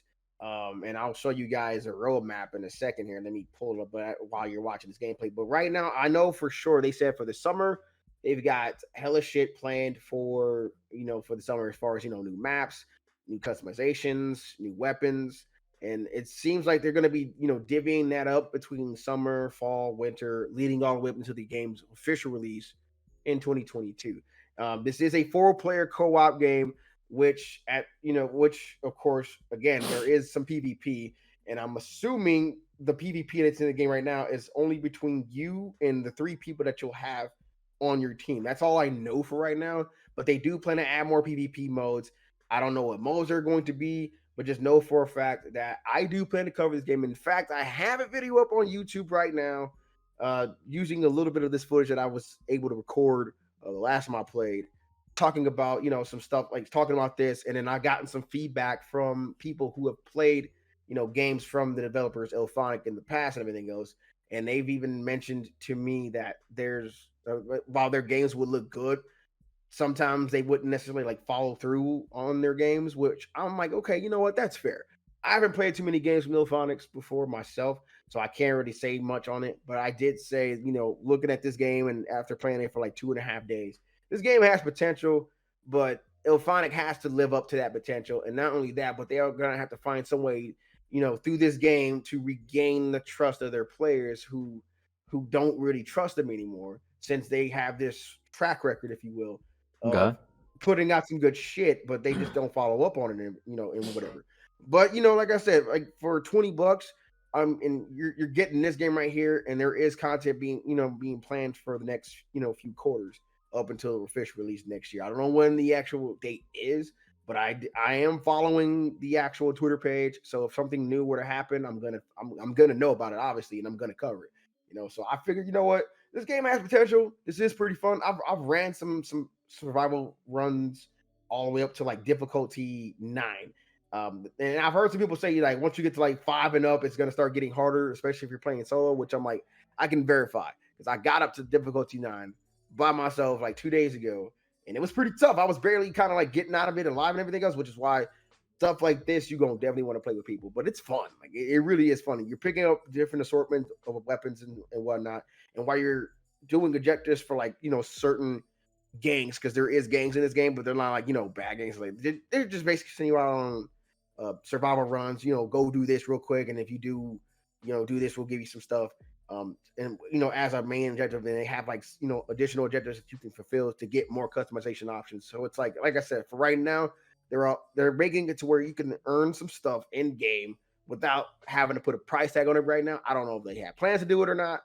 And I'll show you guys a roadmap in a second here. Let me pull it up while you're watching this gameplay. But right now, I know for sure they said for the summer, they've got hella shit planned for, you know, for the summer as far as, you know, new maps, new customizations, new weapons. And it seems like they're going to be, you know, divvying that up between summer, fall, winter, leading all the way up into the game's official release in 2022. This is a 4-player co-op game, which of course, again, there is some PvP, and I'm assuming the PvP that's in the game right now is only between you and the 3 people that you'll have on your team. That's all I know for right now, but they do plan to add more PvP modes. I don't know what modes they're going to be, but just know for a fact that I do plan to cover this game. In fact, I have a video up on YouTube right now using a little bit of this footage that I was able to record the last time I played, talking about, you know, some stuff, like talking about this. And then I gotten some feedback from people who have played, you know, games from the developers Elphonic in the past and everything else. And they've even mentioned to me that there's, while their games would look good, sometimes they wouldn't necessarily like follow through on their games, which I'm like, okay, you know what? That's fair. I haven't played too many games from Elphonics before myself, so I can't really say much on it. But I did say, you know, looking at this game and after playing it for like 2.5 days, this game has potential, but Elphonic has to live up to that potential. And not only that, but they are going to have to find some way, you know, through this game to regain the trust of their players who don't really trust them anymore. since they have this track record, if you will, of Okay. putting out some good shit, but they just don't follow up on it, and whatever. But like I said, like for $20, and you're getting this game right here, and there is content being planned for the next few quarters up until official release next year. I don't know when the actual date is, but I am following the actual Twitter page. So if something new were to happen, I'm gonna know about it, obviously, and I'm gonna cover it. So I figured, what, this game has potential. This is pretty fun. I've ran some survival runs all the way up to like difficulty 9. And I've heard some people say like once you get to like 5 and up, it's gonna start getting harder, especially if you're playing solo, which I'm like, I can verify because I got up to difficulty 9 by myself like 2 days ago, and it was pretty tough. I was barely kind of like getting out of it alive and everything else, which is why stuff like this you're gonna definitely want to play with people. But it's fun. Like it really is funny. You're picking up different assortment of weapons and whatnot, and while you're doing objectives for like certain gangs, because there is gangs in this game, but they're not like bad gangs. Like they're just basically sending you out on survival runs. Go do this real quick, and if you do this, we'll give you some stuff. And as our main objective, then they have like additional objectives that you can fulfill to get more customization options. So it's like I said, for right now, they're making it to where you can earn some stuff in game without having to put a price tag on it right now. I don't know if they have plans to do it or not.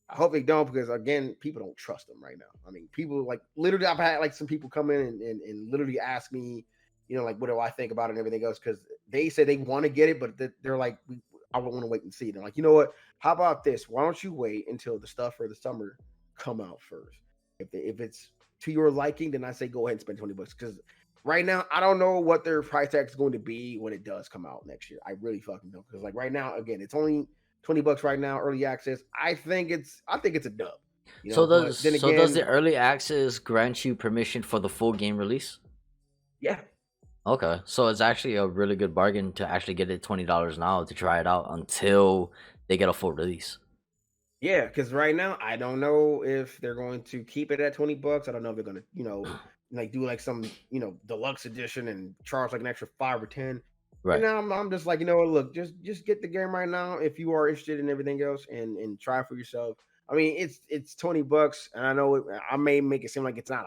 I hope they don't, because again, people don't trust them right now. I mean, people like literally, I've had like some people come in and literally ask me, like what do I think about it and everything else, because they say they want to get it, but they're like, I want to wait and see. They're like, you know what? How about this? Why don't you wait until the stuff for the summer come out first? If it's to your liking, then I say go ahead and spend $20, because right now I don't know what their price tag is going to be when it does come out next year. I really fucking don't, because like right now, again, it's only $20 right now, early access. I think it's a dub. So does the early access grant you permission for the full game release? Yeah. Okay, so it's actually a really good bargain to actually get it $20 now to try it out until they get a full release. Yeah, because right now I don't know if they're going to keep it at $20. I don't know if they're going to, like do like some, deluxe edition and charge like an extra 5 or 10. Right now I'm just like, look, just get the game right now if you are interested in everything else, and try it for yourself. I mean, it's $20, and I know I may make it seem like it's not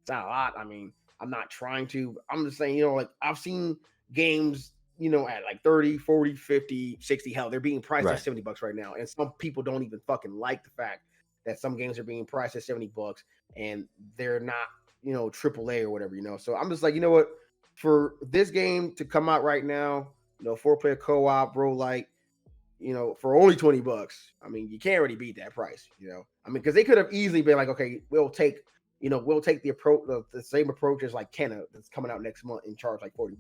a lot. I mean, I'm not trying to. I'm just saying, like I've seen games, at like 30, 40, 50, 60, hell, they're being priced at $70 right now. And some people don't even fucking like the fact that some games are being priced at $70 and they're not, AAA or whatever, So I'm just like, you know what? For this game to come out right now, 4-player co-op, roguelike, for only $20, I mean, you can't really beat that price, I mean, because they could have easily been like, okay, we'll take the approach, the same approach as like Kenna that's coming out next month and charge like $40.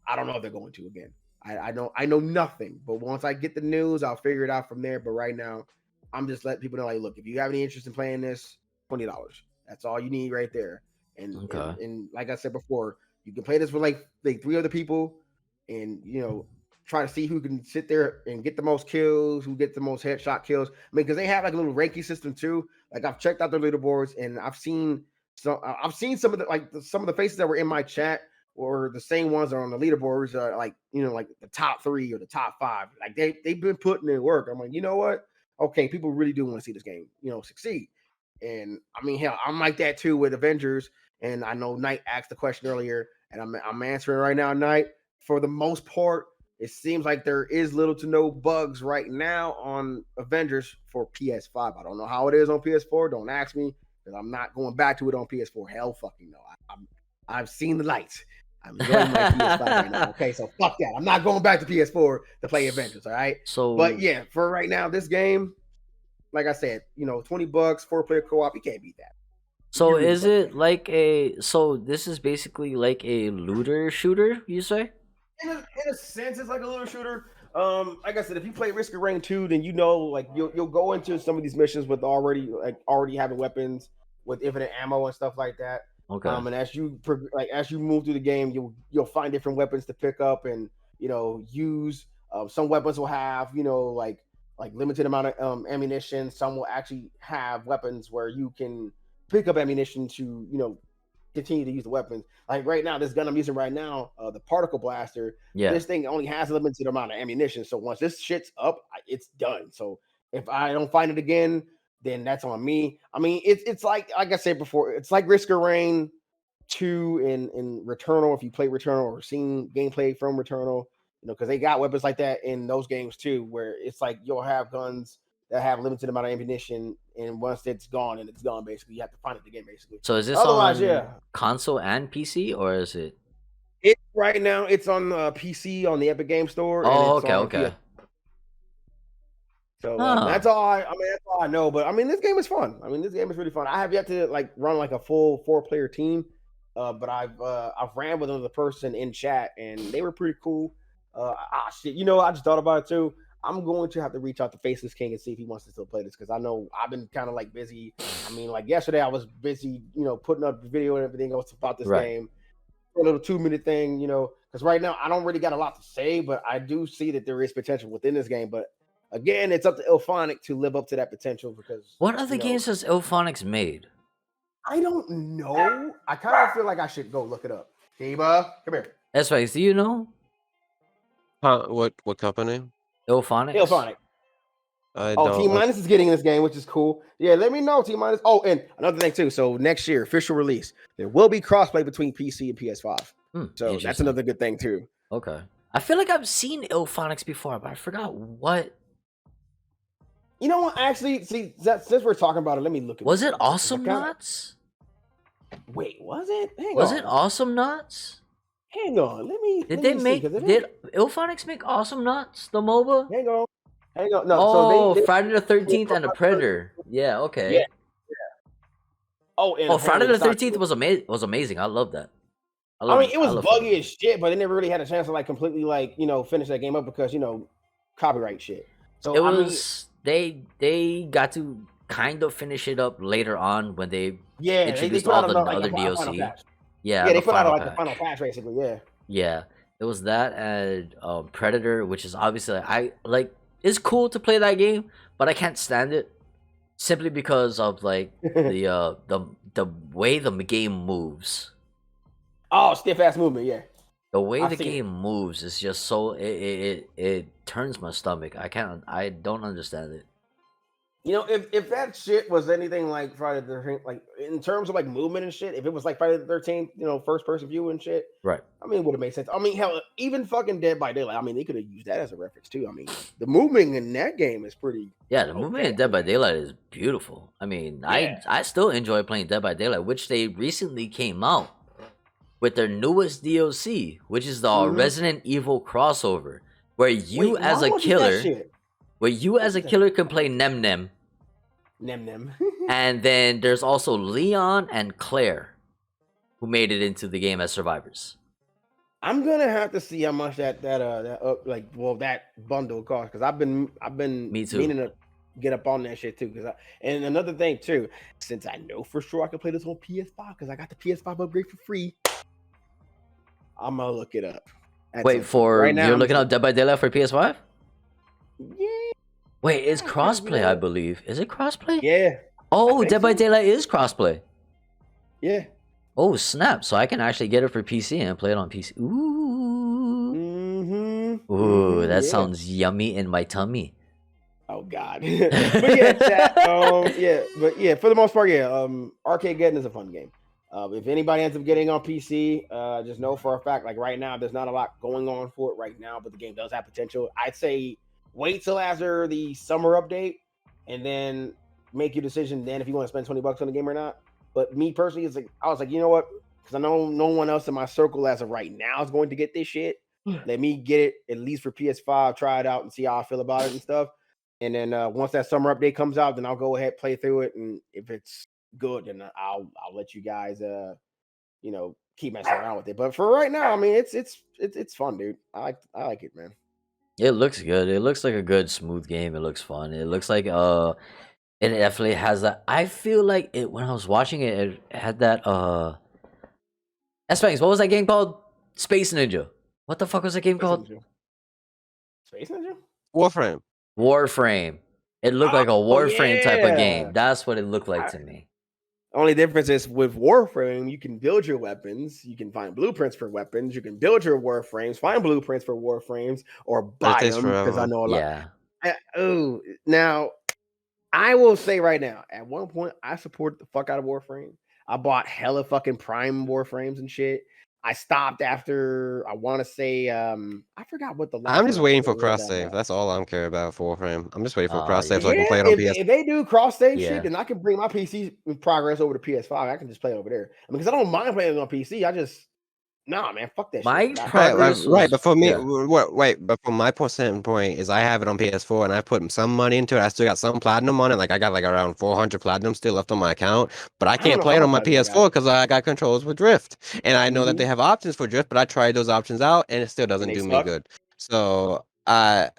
I don't know if they're going to again. I know nothing, but once I get the news, I'll figure it out from there. But right now, I'm just letting people know, like, look, if you have any interest in playing this, $20. That's all you need right there. And like I said before, you can play this with like 3 other people, and try to see who can sit there and get the most kills, who get the most headshot kills. I mean, because they have like a little ranking system too. Like I've checked out their leaderboards, and I've seen some of the faces that were in my chat, or the same ones that are on the leaderboards, like like the top 3 or the top 5. Like they've been putting in work. I'm like, you know what? Okay, people really do want to see this game, succeed. And I mean, hell, I'm like that too with Avengers. And I know Knight asked the question earlier, and I'm answering right now, Knight. For the most part, it seems like there is little to no bugs right now on Avengers for PS5. I don't know how it is on PS4. Don't ask me, because I'm not going back to it on PS4. Hell fucking no. I've seen the lights. I'm enjoying my PS5 right now. Okay, so fuck that. I'm not going back to PS4 to play Avengers, all right? But yeah, for right now, this game, like I said, $20, 4-player co-op, you can't beat that. So is it like so this is basically like a looter shooter, you say? In a sense, it's like a looter shooter. Like I said, if you play Risk of Rain 2, then like you'll go into some of these missions with already having weapons with infinite ammo and stuff like that. Okay. And as you move through the game, you'll find different weapons to pick up and use. Some weapons will have like limited amount of ammunition. Some will actually have weapons where you can pick up ammunition to continue to use the weapons. Like right now, this gun I'm using right now, the particle blaster. Yeah. This thing only has a limited amount of ammunition. So once this shit's up, it's done. So if I don't find it again, then that's on me. I mean, it's like I said before, it's like Risk of Rain 2 in Returnal. If you play Returnal or seen gameplay from Returnal, because they got weapons like that in those games too, where it's like you'll have guns that have limited amount of ammunition, and once it's gone, and it's gone, basically, you have to find it again, basically. So is this on console and PC, or is it? It right now it's on PC on the Epic Game Store. Oh, and it's okay. So that's all that's all I know. But I mean, this game is fun. I mean, this game is really fun. I have yet to run a full 4-player team, but I've ran with another person in chat, and they were pretty cool. Shit, I just thought about it too. I'm going to have to reach out to Faceless King and see if he wants to still play this, because I know I've been kind of busy. I mean, yesterday I was busy, putting up the video and everything else about this game. A little 2-minute thing, because right now I don't really got a lot to say, but I do see that there is potential within this game. But again, it's up to IllFonic to live up to that potential, because what other games has IllFonic's made? I don't know. I kind of feel like I should go look it up. Kiba, come here. That's right. Do you know? What company? IllFonic. IllFonic. T- is getting this game, which is cool. Yeah, let me know, T-. Oh, and another thing too. So next year, official release, there will be crossplay between PC and PS5. So that's another good thing too. Okay. I feel like I've seen IllFonics before, but I forgot what. You know what? Actually, see, since we're talking about it, let me look at it. Was it Awesome Knots? Wait, was it? Was it Awesome Knots? Hang on, let me. Did IllFonics make Awesome Knots, the MOBA? Hang on. No. Oh, so Friday the 13th and the Predator. Yeah, okay. Yeah. Oh, Friday the 13th was amazing. I love that. It was buggy as shit, but they never really had a chance to completely finish that game up because copyright shit. So it was they got to kind of finish it up later on when they introduced all the other DLC. Yeah, they put out the final patch basically. Yeah, it was that and Predator, which is obviously it's cool to play that game, but I can't stand it simply because of the way the game moves. Oh, stiff ass movement, yeah. The way the game moves is just so it turns my stomach. I don't understand it. If that shit was anything like Friday the 13th, in terms of movement and shit, if it was like Friday the 13th, first person view and shit, right? I mean, it would have made sense. I mean, hell, even fucking Dead by Daylight. I mean, they could have used that as a reference too. I mean, the movement in that game is pretty. Yeah, the movement in Dead by Daylight is beautiful. I mean, I still enjoy playing Dead by Daylight, which they recently came out with their newest DLC, which is the Resident Evil crossover, where you as a killer can play Nem Nem. And then there's also Leon and Claire, who made it into the game as survivors. I'm gonna have to see how much that bundle costs, because I've been meaning to get up on that shit too. And another thing too, since I know for sure I can play this on PS5 because I got the PS5 upgrade for free, I'm gonna look it up. Wait, you're looking up Dead by Daylight for PS5? Yeah. Wait, it's crossplay, I believe. Is it crossplay? Yeah. Oh, Dead by Daylight is crossplay. Yeah. Oh, snap. So I can actually get it for PC and play it on PC. Ooh. Mm-hmm. Ooh, that sounds yummy in my tummy. Oh, God. But yeah, chat. For the most part, Arcade is a fun game. If anybody ends up getting on PC, just know for a fact, right now, there's not a lot going on for it right now, but the game does have potential. I'd say wait till after the summer update and then make your decision then if you want to spend $20 on the game or not. But me personally, I was like, you know what? Because I know no one else in my circle as of right now is going to get this shit. Let me get it at least for PS5, try it out and see how I feel about it and stuff. And then once that summer update comes out, then I'll go ahead, play through it. And if it's good, then I'll let you guys keep messing around with it. But for right now, I mean, it's fun, dude. I like it, man. It looks good. It looks like a good, smooth game. It looks fun. It looks like it definitely has that. I feel like it when I was watching it, it had that Spanx, what was that game called? Space Ninja. What the fuck was that game called? Space Ninja? Warframe. It looked like a Warframe type of game. That's what it looked like to me. Only difference is with Warframe, you can build your weapons. You can find blueprints for weapons. You can build your Warframes, find blueprints for Warframes, or buy them, because I know a lot. Yeah. Now, I will say right now, at one point, I supported the fuck out of Warframe. I bought hella fucking Prime Warframes and shit. I stopped after, I want to say, I forgot what the last I'm one just I waiting for played was cross that save. That's all I'm care about for Warframe. I'm just waiting for cross save so I Yeah, can play it on PS. if they do cross save Yeah. shit, then I can bring my PC progress over to PS5. I can just play it over there. I mean, because I don't mind playing it on PC. I just, nah, man, fuck that My shit. progress Right, was but for me, yeah. wait, but from my point is I have it on PS4 and I put some money into it. I still got some platinum on it. Like I got like around 400 platinum still left on my account, but I I don't can't know play how it on much my I got. PS4 because I got controls with Drift, and I know that they Mhm. have options for Drift, but I tried those options out and it still And doesn't they do me suck. good. So I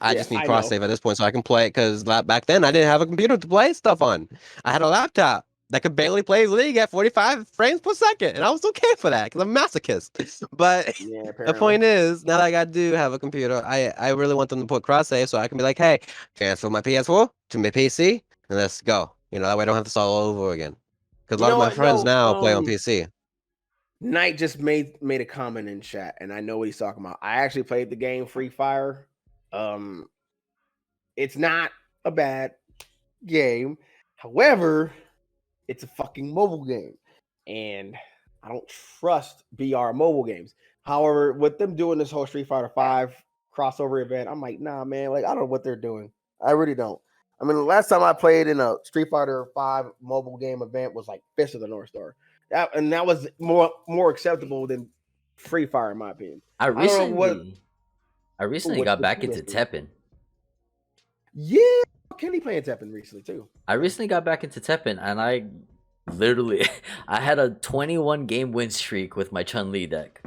Yeah, just need I cross know. save at this point so I can play it because back then I didn't have a computer to play stuff on. I had a laptop that could barely play League at 45 frames per second, and I was okay for that because I'm a masochist. But Yeah, the apparently. point is, now that I do have a computer, I really want them to put cross save so I can be like, hey, transfer my PS4 to my PC and let's go. You know, that way I don't have to start all over again. Because a You lot of know my what? friends No, now play on PC. Knight just made a comment in chat, and I know what he's talking about. I actually played the game Free Fire. It's not a bad game. However, it's a fucking mobile game, and I don't trust VR mobile games. However, with them doing this whole Street Fighter 5 crossover event, I'm like, nah, man. Like, I don't know what they're doing. I really don't. I mean, the last time I played in a Street Fighter 5 mobile game event was like Fist of the North Star. That was more acceptable than Free Fire, in my opinion. I I don't know what. recently got back into Tekken. Tekken. Yeah, Kenny playing Tekken recently too. I recently got back into Tekken, and I literally I had a 21 game win streak with my Chun-Li deck.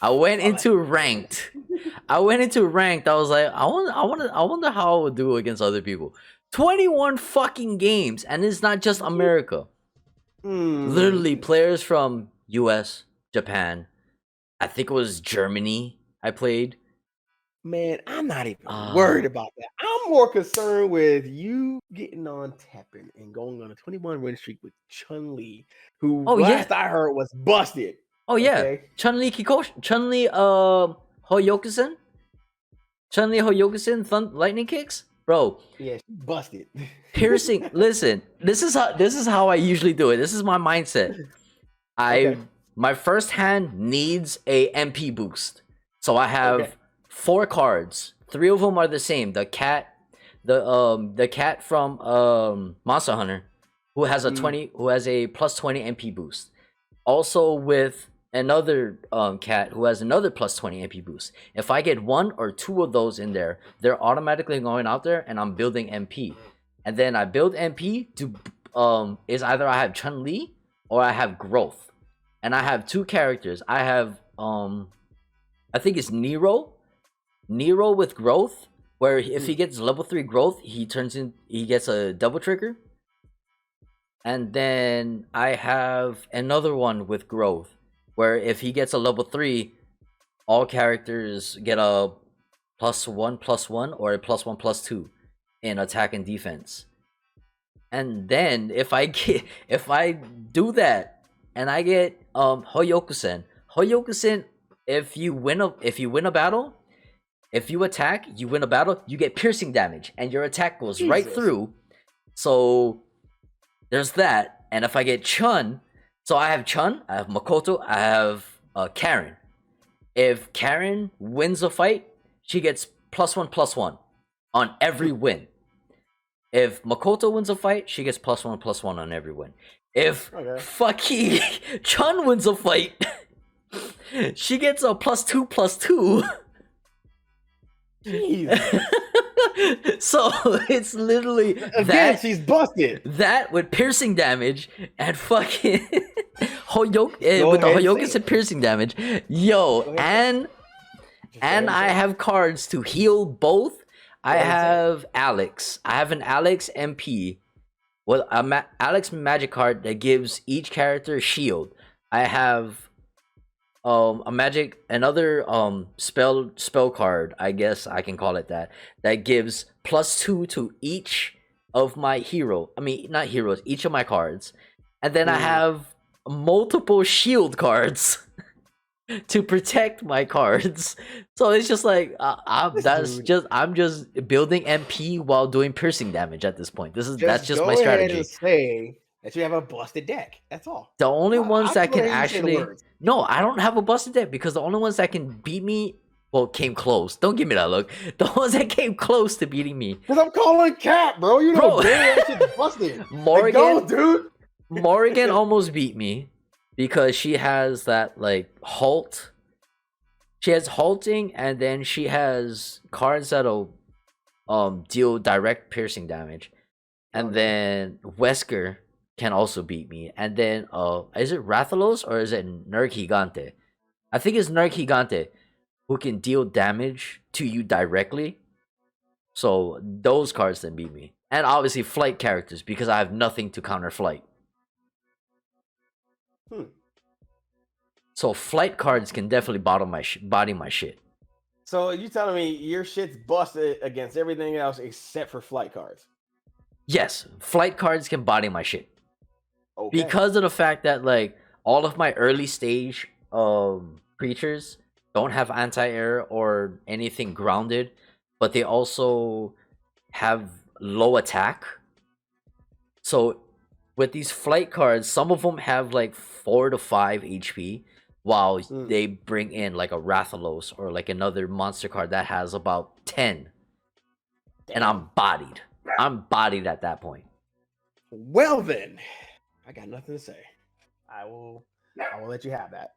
I went into ranked. I was like, I wonder how I would do against other people. 21 fucking games, and it's not just America. Literally, players from US, Japan, I think it was Germany I played. Man, I'm not even worried about that. I'm more concerned with you getting on Tekken and going on a 21 win streak with Chun-Li, who last I heard was busted. Oh yeah, Chun-Li Hoyokusen? Chun-Li Hoyokusen lightning kicks? Bro. Yeah, she busted. Piercing. Listen, this is how I usually do it. This is my mindset. My first hand needs a MP boost. So I have 4 cards. 3 of them are the same. The cat from Monster Hunter, who has a plus 20 MP boost. Also with another cat who has another plus 20 MP boost. If I get 1 or 2 of those in there, they're automatically going out there, and I'm building MP. And then I build MP to is either I have Chun-Li or I have Growth. And I have 2 characters. I have I think it's Nero with Growth, where if he gets level 3 Growth, he gets a double trigger. And then I have another one with Growth, where if he gets a level 3, all characters get a +1/+1 or a +1/+2 in attack and defense. And then if I do that and I get Hoyokusen, if you win a battle, if you attack, you win a battle, you get piercing damage and your attack goes right through. So there's that. And if I get Chun, so I have Chun, I have Makoto, I have Karen. If Karen wins a fight, she gets +1/+1 on every win. If Makoto wins a fight, she gets +1/+1 on every win. If fucking Chun wins a fight, she gets a +2/+2. So it's literally that she's busted. That with piercing damage and fucking with the Hoyokusen piercing damage, and I have cards to heal both. I have Alex. I have an Alex MP with a Alex magic card that gives each character a shield. I have another spell card, I guess I can call it that gives +2 to each of my not heroes, each of my cards. And then I have multiple shield cards. to protect my cards. So it's just like I'm just building MP while doing piercing damage at this point. That's just my strategy. And say that you have a busted deck. That's all. The only ones that can actually no, I don't have a busted deck because the only ones that can beat me came close. Don't give me that look. The ones that came close to beating me. Because I'm calling cap, bro. You know that shit's busted. Morgan, like, go, dude. Morgan almost beat me because she has that like halt. She has halting, and then she has cards that'll deal direct piercing damage. And then Wesker can also beat me. And then is it Rathalos or is it Nerg Gigante? I think it's Nerg Gigante who can deal damage to you directly. So those cards then beat me. And obviously flight characters because I have nothing to counter flight. So flight cards can definitely body my shit. So you telling me your shit's busted against everything else except for flight cards? Yes, flight cards can body my shit. Okay. Because of the fact that like all of my early stage creatures don't have anti-air or anything grounded, but they also have low attack. So with these flight cards, some of them have like 4 to 5 HP, while they bring in like a Rathalos or like another monster card that has about 10. Damn. And I'm bodied. I'm bodied at that point. Well then, I got nothing to say. I will let you have that.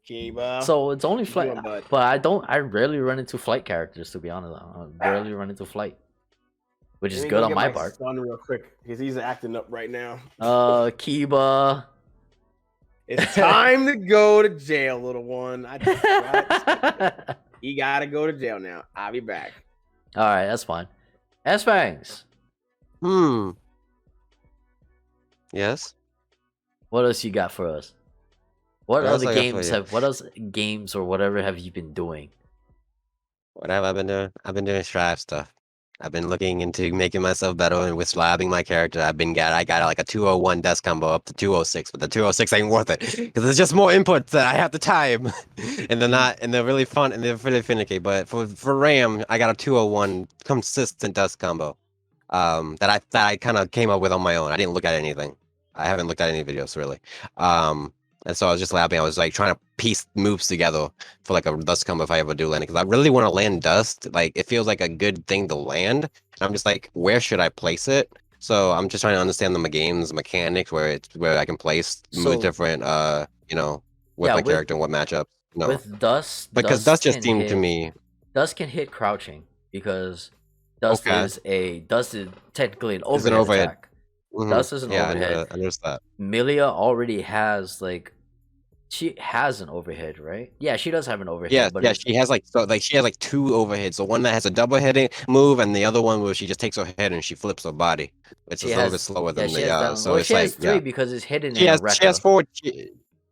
Kiba. So it's only flight, but I rarely run into flight characters, to be honest. I rarely run into flight, which is good on my part. Son real quick because he's acting up right now. Kiba. It's time to go to jail, little one. You gotta go to jail now. I'll be back. All right, that's fine. S-Fangs. Yes. What else you got for us? What other games what else games or whatever have you been doing? What have I been doing? I've been doing strive stuff. I've been looking into making myself better and with slabbing my character. I got like a 201 death combo up to 206, but the 206 ain't worth it because it's just more inputs that I have the time, and they're really fun and they're really finicky. But for Ram, I got a 201 consistent dust combo, that I kind of came up with on my own. I didn't look at anything. I haven't looked at any videos really. And so I was just labbing. I was like trying to piece moves together for like a dust combo if I ever do land it. Because I really want to land dust. Like it feels like a good thing to land. And I'm just like, where should I place it? So I'm just trying to understand the game's mechanics where I can place with different with my character and what matchup. No. With dust, because dust just seemed to me. Dust can hit crouching because dust is technically an overhead attack. Dust is an overhead. I noticed that. Milia already has she has an overhead, right? Yeah, she does have an overhead. Yeah, but she has she has 2 overheads. The one that has a double hitting move, and the other one where she just takes her head and she flips her body. It's a little bit slower than the. So it's she has 3 because it's hidden. She has forward.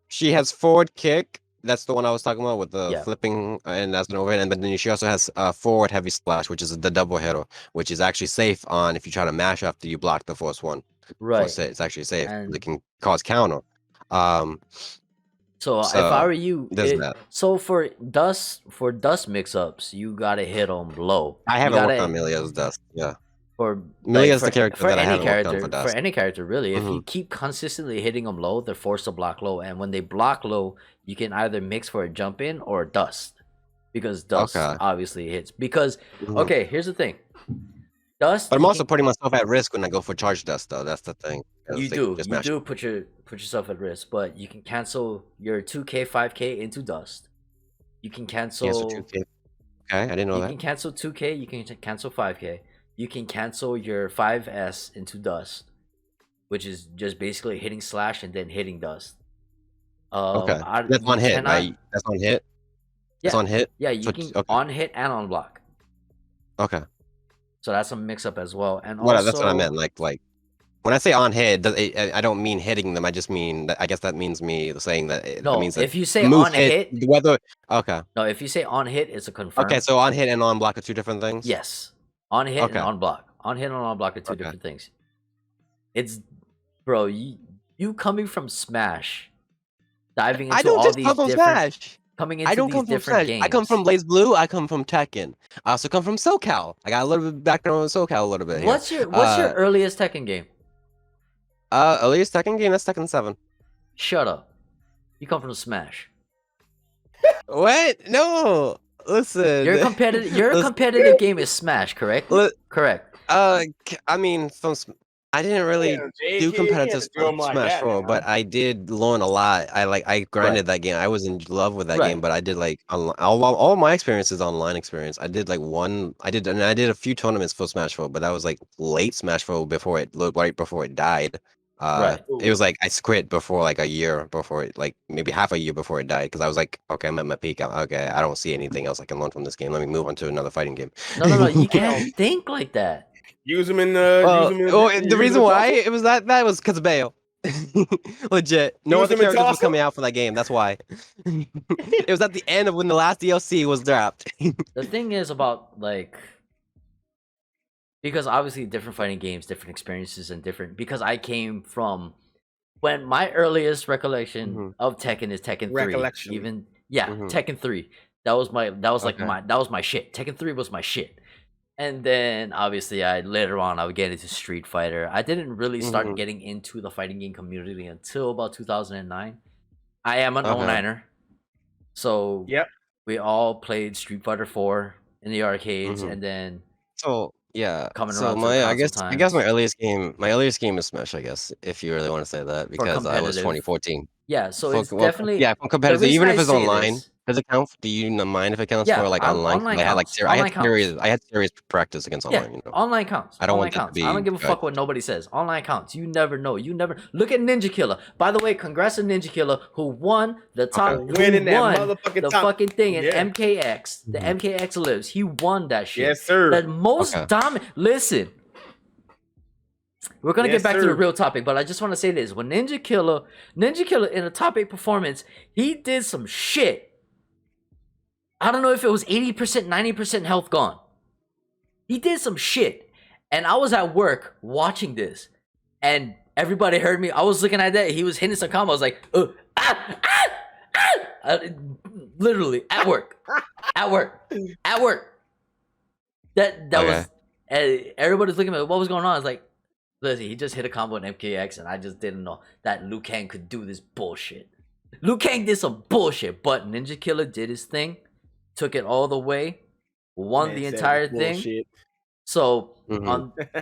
She has forward kick. That's the one I was talking about with the flipping, and that's an overhead. And then she also has forward heavy splash, which is the double hitter, which is actually safe on if you try to mash after you block the force one. Right. It's actually safe. It can cause counter. So if I were you, so for dust mix-ups, you gotta hit them low. I haven't worked on Milia's dust. Yeah. For Milia's the character that I haven't worked on for dust. For any character, really, if you keep consistently hitting them low, they're forced to block low, and when they block low, you can either mix for a jump in or dust, because dust obviously hits. Because here's the thing, dust. But I'm also putting myself at risk when I go for charge dust, though. That's the thing. You do put yourself at risk, but you can cancel your 2K, 5K into dust. You can cancel 2K. Okay, I didn't know that. You can cancel 2K. You can cancel 5K. You can cancel your 5S into dust, which is just basically hitting slash and then hitting dust. That's one hit, right? That's on hit. Yeah, that's on hit. Yeah, you can on hit and on block. Okay. So that's a mix up as well, and also that's what I meant. Like when I say on hit, I don't mean hitting them. I just mean I guess that means me saying that. No, means if you say on hit, whether No, if you say on hit, it's a confirm. Okay, so on hit and on block are 2 different things. Yes, on hit and on block. On hit and on block are 2 different things. It's bro, you coming from Smash. diving I into don't all just these come from different, Smash. coming I into don't these come from different Smash. I come games. from Blaze Blue. I come from Tekken. I also come from SoCal. I got a little bit background on SoCal a little bit here. What's your earliest Tekken game? Earliest Tekken game, that's Tekken 7. Shut up. You come from Smash. What? No. Listen. Your competitive game is Smash, correct? Correct. I mean, I didn't really do competitive Smash 4, but I did learn a lot. I grinded that game. I was in love with that game, but I did like all my experiences online experience. I did like I did a few tournaments for Smash 4, but that was like late Smash 4 right before it died. It was like I quit before like a year before it, like maybe half a year before it died, because I was like, okay, I'm at my peak. Okay, I don't see anything else I can learn from this game. Let me move on to another fighting game. No, you can't think like that. Use them in the reason why it was that was because of Bayo. Legit. No other characters were coming out for that game. That's why. It was at the end of when the last DLC was dropped. The thing is about like, because obviously different fighting games, different experiences, and different. Because I came from when my earliest recollection of Tekken is Tekken 3. Even Tekken 3. That was my shit. Tekken 3 was my shit. And then obviously later on I would get into Street Fighter. I didn't really start getting into the fighting game community until about 2009. I am an 09er. So we all played Street Fighter 4 in the arcades, and then coming around to I guess my earliest game is Smash, I guess, if you really want to say that, because I was 2014. Yeah, so it's definitely from competitive, even if it's online. Does it count? Do you mind if it counts for like online? Online counts. I had serious practice against online. You know? Online counts. I don't want that to be. I don't give a fuck what nobody says. Online counts. You never know. You never look at Ninja Killer. By the way, congrats to Ninja Killer who won the top, winning that motherfucking fucking thing in MKX. The MKX lives. He won that shit. Yes, sir. The most dominant. Listen. We're gonna get back to the real topic, but I just want to say this: when Ninja Killer in a top 8 performance, he did some shit. I don't know if it was 80%, 90% health gone. He did some shit. And I was at work watching this. And everybody heard me. I was looking at that. He was hitting some combos. I was like, literally, at work. That was, everybody's looking at me. What was going on? I was like, listen, he just hit a combo in MKX. And I just didn't know that Liu Kang could do this bullshit. Liu Kang did some bullshit. But Ninja Killer did his thing. Took it all the way, won the entire thing. So,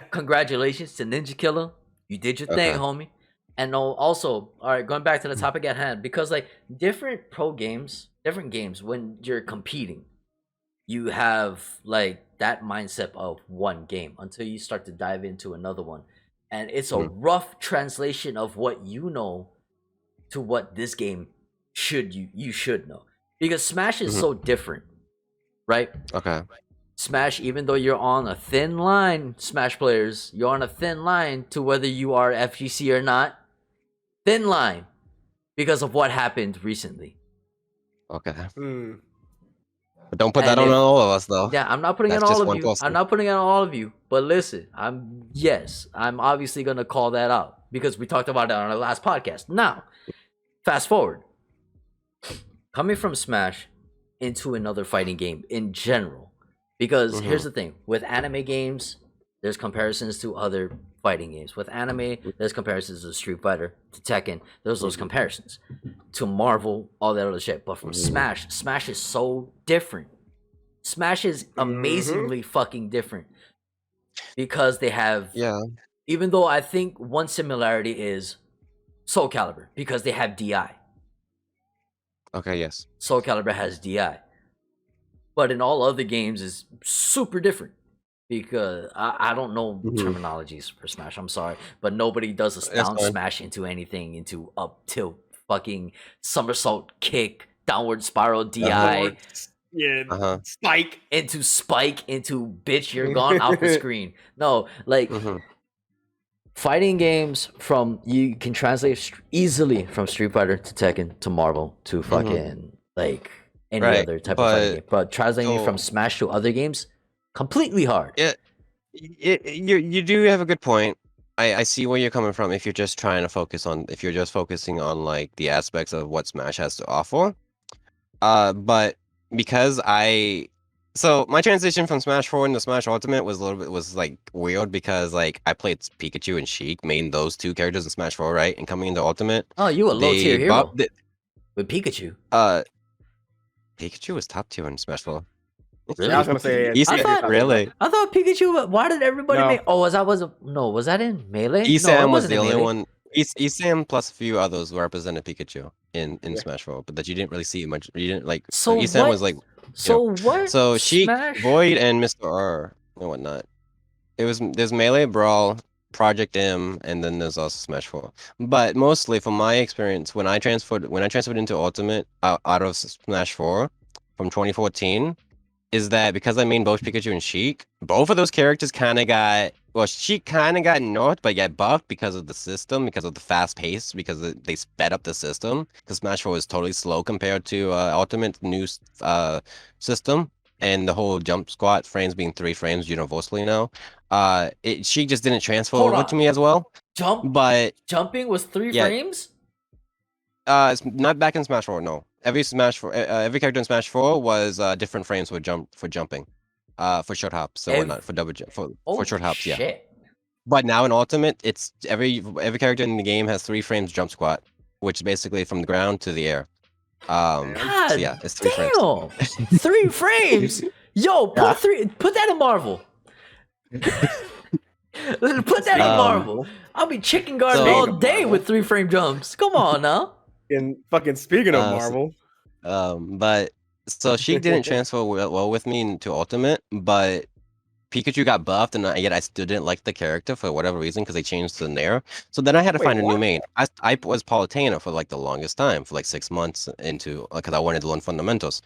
congratulations to Ninja Killer. You did your thing, homie. And also, all right, going back to the topic at hand, because like different games, when you're competing, you have like that mindset of one game until you start to dive into another one. And it's a rough translation of what you know to what this game you should know. Because Smash is so different, right? Okay. Smash, even though you're on a thin line, Smash players, you're on a thin line to whether you are FGC or not. Thin line because of what happened recently. Okay. But don't put that on all of us, though. Yeah, I'm not putting it on all of you. I'm not putting it on all of you. But listen, I'm obviously going to call that out because we talked about it on our last podcast. Now, fast forward. Coming from Smash into another fighting game in general, because here's the thing: with anime games, there's comparisons to other fighting games. With anime, there's comparisons to Street Fighter, to Tekken. There's those comparisons to Marvel, all that other shit. But from Smash is so different. Smash is amazingly fucking different because they have. Even though I think one similarity is Soul Calibur because they have DI. Okay, yes. Soul Calibur has DI. But in all other games is super different. Because I don't know terminologies for Smash. I'm sorry. But nobody does a down smash into anything, into up tilt, fucking somersault kick, downward spiral DI. Spike. Into bitch, you're gone off the screen. No, like fighting games you can translate easily from Street Fighter to Tekken to Marvel to fucking like any other type of fighting game. But translating from Smash to other games, completely hard. Yeah, you do have a good point. I see where you're coming from if you're just trying to focus on if you're just focusing on like the aspects of what Smash has to offer. But because so my transition from Smash 4 into Smash Ultimate was a little bit was like weird because like I played Pikachu and Sheik, main those two characters in Smash 4, right? And coming into Ultimate, Oh, you a low tier hero with Pikachu. Pikachu was top tier in Smash 4. Really? I was gonna say really. I thought Pikachu. Why did everybody make? Oh, was that in Melee? Esam was the only one. Esam plus a few others represented Pikachu in Smash 4, but that you didn't really see much. You didn't like. So Esam was like. What? So Sheik, Void, and Mr. R and whatnot. There's Melee, Brawl, Project M, and then there's also Smash 4. But mostly, from my experience, when I transferred into Ultimate out of Smash 4 from 2014. Is that because I mean both Pikachu and Sheik, both of those characters kind of got Sheik kind of got nerfed, but yet buffed because of the system, because of the fast pace, because they sped up the system. Because Smash 4 is totally slow compared to Ultimate new system, and the whole jump squat frames being 3 frames universally now. Sheik just didn't transfer over to me as well. Jumping was 3 frames. It's not back in Smash 4. No, every every character in Smash 4 was different frames for jumping, for short hops and whatnot, for double jump for short hops. Shit. Yeah. But now in Ultimate, it's every character in the game has 3 frames jump squat, which is basically from the ground to the air. So yeah, it's 3 frames. 3 frames. Yo, put that in Marvel. Put that in Marvel. I'll be chicken guarding all day with 3 frame jumps. Come on now. And fucking speaking of Marvel, but so Sheik didn't transfer well with me into Ultimate, but Pikachu got buffed, and yet I still didn't like the character for whatever reason because they changed the Nair. So then I had to find a new main. I was Palutena for like the longest time, for like 6 months because I wanted to learn fundamentals.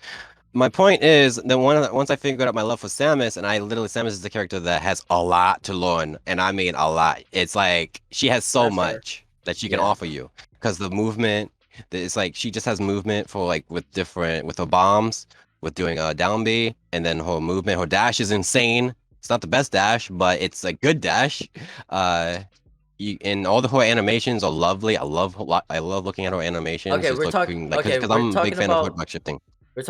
My point is that once I figured out my love for Samus, and Samus is the character that has a lot to learn, and I mean a lot. It's like she has so much that she can offer you because the movement. It's like she just has movement for like with her bombs, with doing a down B, and then her movement, her dash is insane. It's not the best dash, but it's a good dash. And all her animations are lovely. I love looking at her animations. Okay, we're talking because I'm a big fan of footback shifting.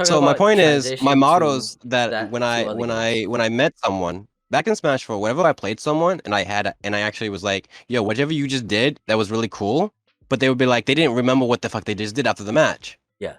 So my point is, my motto is that when I met someone back in Smash 4, whenever I played someone and I actually was like, yo, whatever you just did, that was really cool. But they would be like, they didn't remember what the fuck they just did after the match. Yeah.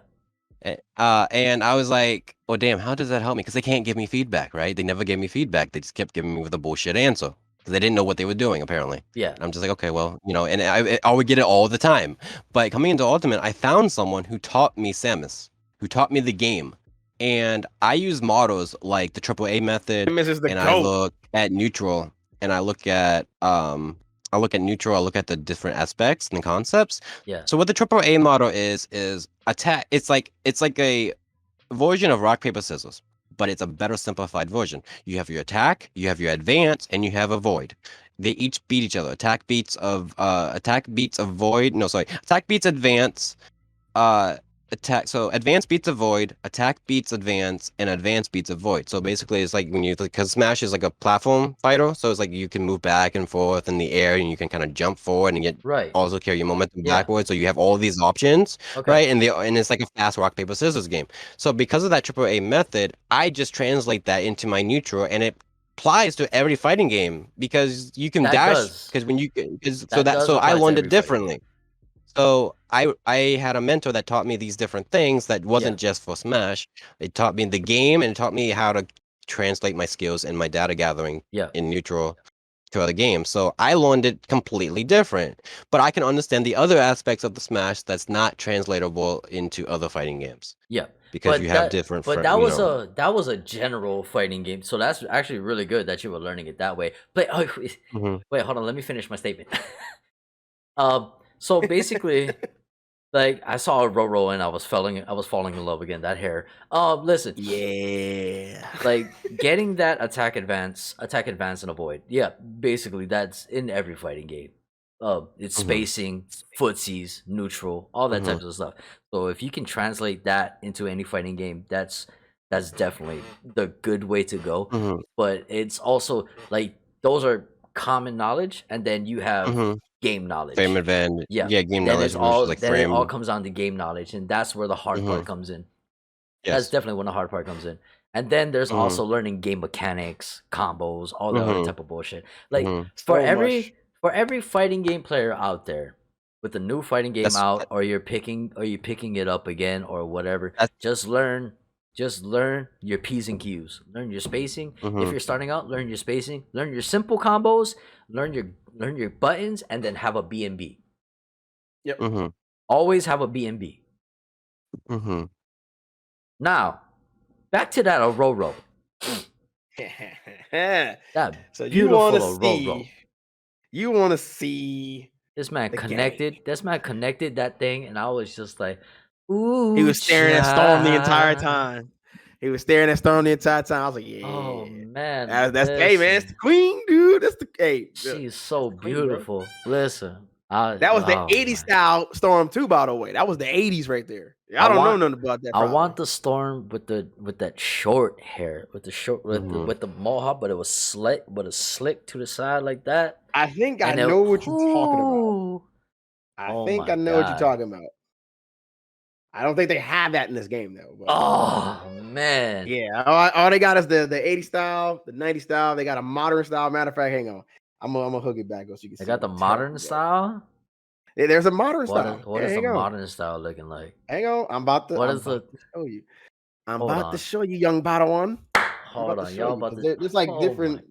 And I was like, oh, damn, how does that help me? Because they can't give me feedback, right? They never gave me feedback. They just kept giving me with a bullshit answer. Because they didn't know what they were doing, apparently. Yeah. And I'm just like, okay, well, and I would get it all the time. But coming into Ultimate, I found someone who taught me Samus, who taught me the game. And I use mottos like the AAA method, I look at neutral, and I look at neutral, I look at the different aspects and the concepts. Yeah. So what the AAA motto is attack. It's like a version of rock, paper, scissors, but it's a better simplified version. You have your attack, you have your advance, and you have a void. They each beat each other. Attack beats void. No, sorry. Attack beats advance. Advance beats a void, attack beats advance, and advance beats a void. So basically, it's like because Smash is like a platform fighter, so it's like you can move back and forth in the air, and you can kind of jump forward and also carry your momentum backwards. So you have all these options, right? And it's like a fast rock paper scissors game. So because of that AAA method, I just translate that into my neutral, and it applies to every fighting game because you can dash so I learned it differently. So I had a mentor that taught me these different things that wasn't just for Smash. It taught me the game and it taught me how to translate my skills and my data gathering in neutral to other games. So I learned it completely different. But I can understand the other aspects of the Smash that's not translatable into other fighting games. Yeah. Because you have different. But that was a general fighting game. So that's actually really good that you were learning it that way. But wait, hold on. Let me finish my statement. So basically, like I saw a Roro and I was falling in love again. That hair. Listen. Yeah. Like getting that attack advance and avoid. Yeah, basically that's in every fighting game. It's spacing, footsies, neutral, all that types of stuff. So if you can translate that into any fighting game, that's definitely the good way to go. But it's also like those are common knowledge, and then you have game knowledge. Frame advantage. Yeah, game then knowledge. It's all like then frame. it all comes down to game knowledge, and that's where the hard part comes in. Yes. That's definitely when the hard part comes in. And then there's also learning game mechanics, combos, all the other type of bullshit. Like for every fighting game player out there with a new fighting game out, or you're picking it up again or whatever, just learn your P's and Q's. Learn your spacing. If you're starting out, learn your spacing. Learn your simple combos. Learn your buttons, and then have a B&B. Yep. Always have a B&B. Now, back to that Aurora. So you want to see this man connected. Game. This man connected that thing, and I was just like, ooh. He was staring at Storm the entire time. I was like, yeah. Oh man, that's hey man, it's the queen, dude. That's the She's so beautiful. Queen, listen. That was the 80s style Storm too, by the way. That was the 80s right there. I don't know nothing about that. I want the Storm with that short hair, with the mohawk, but it was slick to the side like that. I think I know what you're talking about. I know what you're talking about. I don't think they have that in this game though. But, oh man. Yeah. All they got is the 80s style, the 90s style. They got a modern style. Matter of fact, hang on. I'm gonna hook it back so you can see. They got the modern style? Yeah, there's a modern style. What is the modern style looking like? Hang on. I'm about to show you. I'm about to show you, young Padawan. Hold on, y'all about to there's like different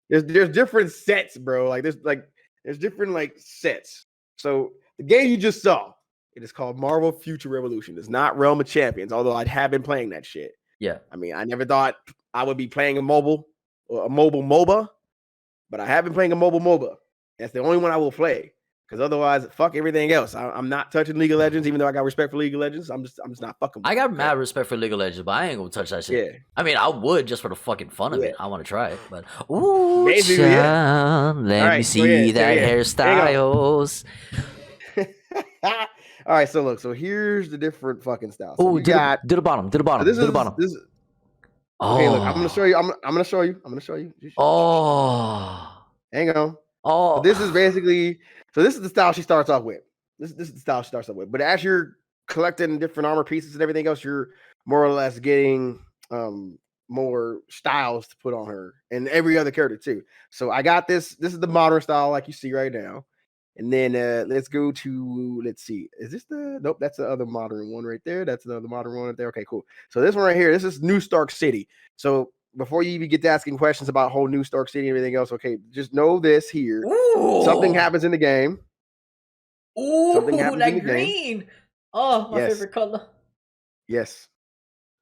there's different sets, bro. There's different like sets. So the game you just saw, it is called Marvel Future Revolution. It's not Realm of Champions, although I have been playing that shit. Yeah. I mean, I never thought I would be playing a mobile MOBA. But I have been playing a mobile MOBA. That's the only one I will play. Because otherwise, fuck everything else. I'm not touching League of Legends, even though I got respect for League of Legends. I'm just not fucking with I got mad respect for League of Legends, but I ain't gonna touch that shit. Yeah. I mean, I would just for the fucking fun of it. I want to try it. But ooh, child, let me see that hairstyles. All right, so look. So here's the different fucking styles. So do the bottom. Okay, look, I'm gonna show you. I'm gonna show you. Oh, hang on. Oh, so this is basically. So this is the style she starts off with. This is the style she starts off with. But as you're collecting different armor pieces and everything else, you're more or less getting more styles to put on her and every other character too. So I got this. This is the modern style, like you see right now. And then let's go to, let's see. Is this the, nope, that's the other modern one right there. That's another modern one right there. Okay, cool. So this one right here, this is New Stark City. So before you even get to asking questions about whole New Stark City and everything else, okay, just know this here. Ooh. Something happens in the game. Ooh, something happens in the green. Game. Oh, my favorite color. Yes.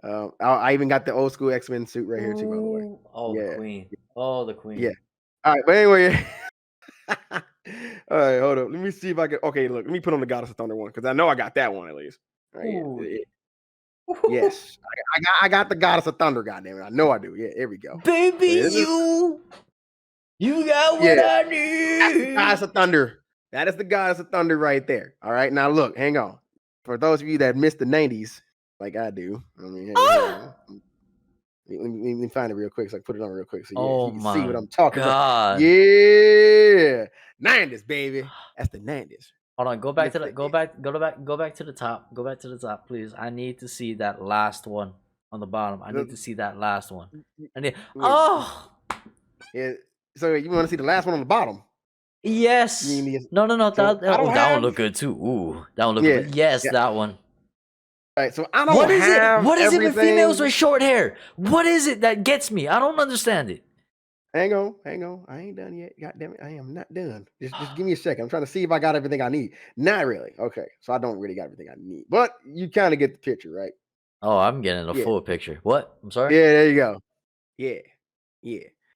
I even got the old school X-Men suit right here too, by the way. Oh, yeah. The queen. Oh, the queen. Yeah. All right, but anyway. All right, hold up. Let me see if I can. Okay, look. Let me put on the Goddess of Thunder one because I know I got that one at least. Right. Yes, I got the Goddess of Thunder. Goddamn it, I know I do. Yeah, here we go. Baby, so you got what I need. That's the Goddess of Thunder. That is the Goddess of Thunder right there. All right, now look. Hang on. For those of you that missed the '90s, like I do, I mean, let me find it real quick so I can put it on real quick so you can see what I'm talking about. Yeah. 90s, baby. That's the 90s. Hold on, go back to the top. Go back to the top, please. I need to see that last one on the bottom. I need to see that last one. Yeah. So you want to see the last one on the bottom? Yes. No. That one look good too. Ooh, that one look good. Yes, that one. All right, so I don't have What is it with females with short hair? What is it that gets me? I don't understand it. Hang on. I ain't done yet. God damn it, I am not done. Just give me a second. I'm trying to see if I got everything I need. Not really. Okay, so I don't really got everything I need, but you kind of get the picture, right? Oh, I'm getting a full picture. What? I'm sorry. Yeah, there you go. Yeah.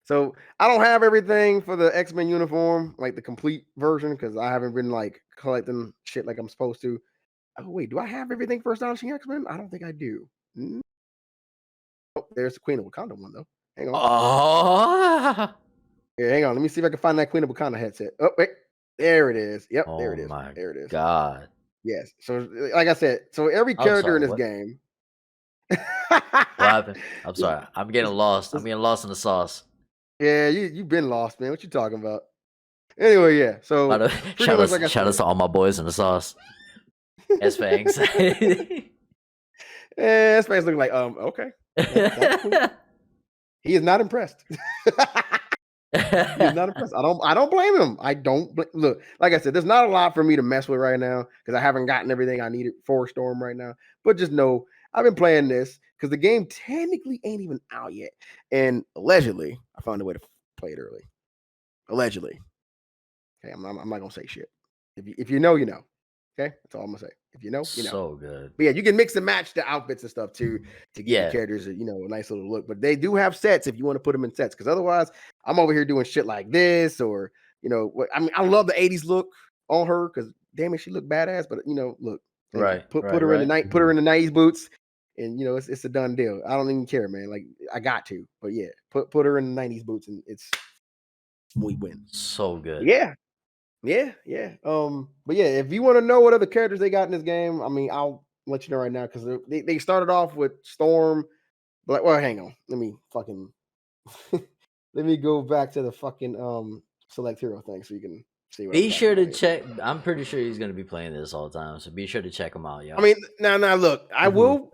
So I don't have everything for the X-Men uniform, like the complete version, because I haven't been like collecting shit like I'm supposed to. Oh wait, do I have everything for Astonishing X-Men? I don't think I do. Oh, there's the Queen of Wakanda one though. Hang on. Oh. Yeah, hang on. Let me see if I can find that Queen of Wakanda headset. Oh wait, there it is. Yep, there it is. There it is. God. Yes. So like I said, so every character in this game. What happened? I'm sorry. I'm getting lost. I'm getting lost in the sauce. Yeah, you've been lost, man. What you talking about? Anyway, yeah. So pretty much like I shout said. out to all my boys in the sauce. S Fangs. S Fangs looking like okay. That's cool. He is not impressed. He is not impressed. I don't blame him. Look, like I said, there's not a lot for me to mess with right now because I haven't gotten everything I needed for Storm right now. But just know I've been playing this because the game technically ain't even out yet. And allegedly, I found a way to play it early. Allegedly. Okay, I'm not gonna say shit. If you know, you know. Okay, that's all I'm gonna say. If you know, you know. So good. But yeah, you can mix and match the outfits and stuff too to give the characters a nice little look. But they do have sets if you want to put them in sets, because otherwise, I'm over here doing shit like this, or I mean, I love the '80s look on her because damn it, she looked badass. But look, put her in the night, put her in the '90s boots, and it's a done deal. I don't even care, man. Like I got to, but yeah, put her in the '90s boots, and we win. So good. Yeah. Yeah. But yeah, if you want to know what other characters they got in this game, I mean, I'll let you know right now because they started off with Storm. But well, hang on, let me go back to the fucking select hero thing so you can see. Be sure to check. I'm pretty sure he's gonna be playing this all the time, so be sure to check him out, y'all. I mean, now look, I will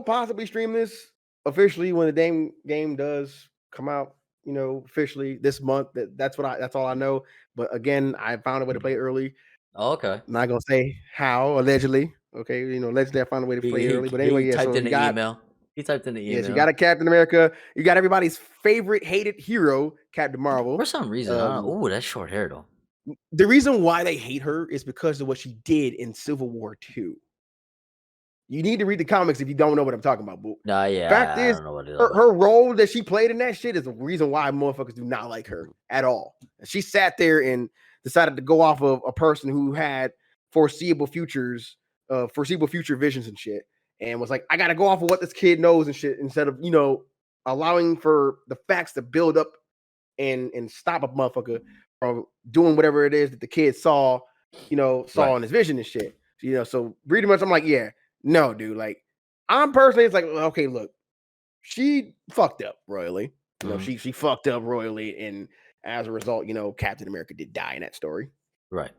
possibly stream this officially when the game does come out. Officially this month. That's all I know. But again, I found a way to play it early. Oh, okay. I'm not gonna say how, allegedly. Okay, allegedly I found a way to play it early. But anyway, he typed in the email. He typed in the email. Yes, you got a Captain America. You got everybody's favorite hated hero, Captain Marvel. For some reason, oh, that's short hair though. The reason why they hate her is because of what she did in Civil War II. You need to read the comics if you don't know what I'm talking about, boo. Nah, yeah. Fact is, I don't know what it is. Her role that she played in that shit is the reason why motherfuckers do not like her at all. She sat there and decided to go off of a person who had foreseeable future visions and shit, and was like, I gotta go off of what this kid knows and shit, instead of allowing for the facts to build up and stop a motherfucker from doing whatever it is that the kid saw in his vision and shit. So pretty much I'm like, yeah. No, dude. Like, I'm personally, it's like, okay, look, she fucked up royally. She fucked up royally, and as a result, Captain America did die in that story. Right.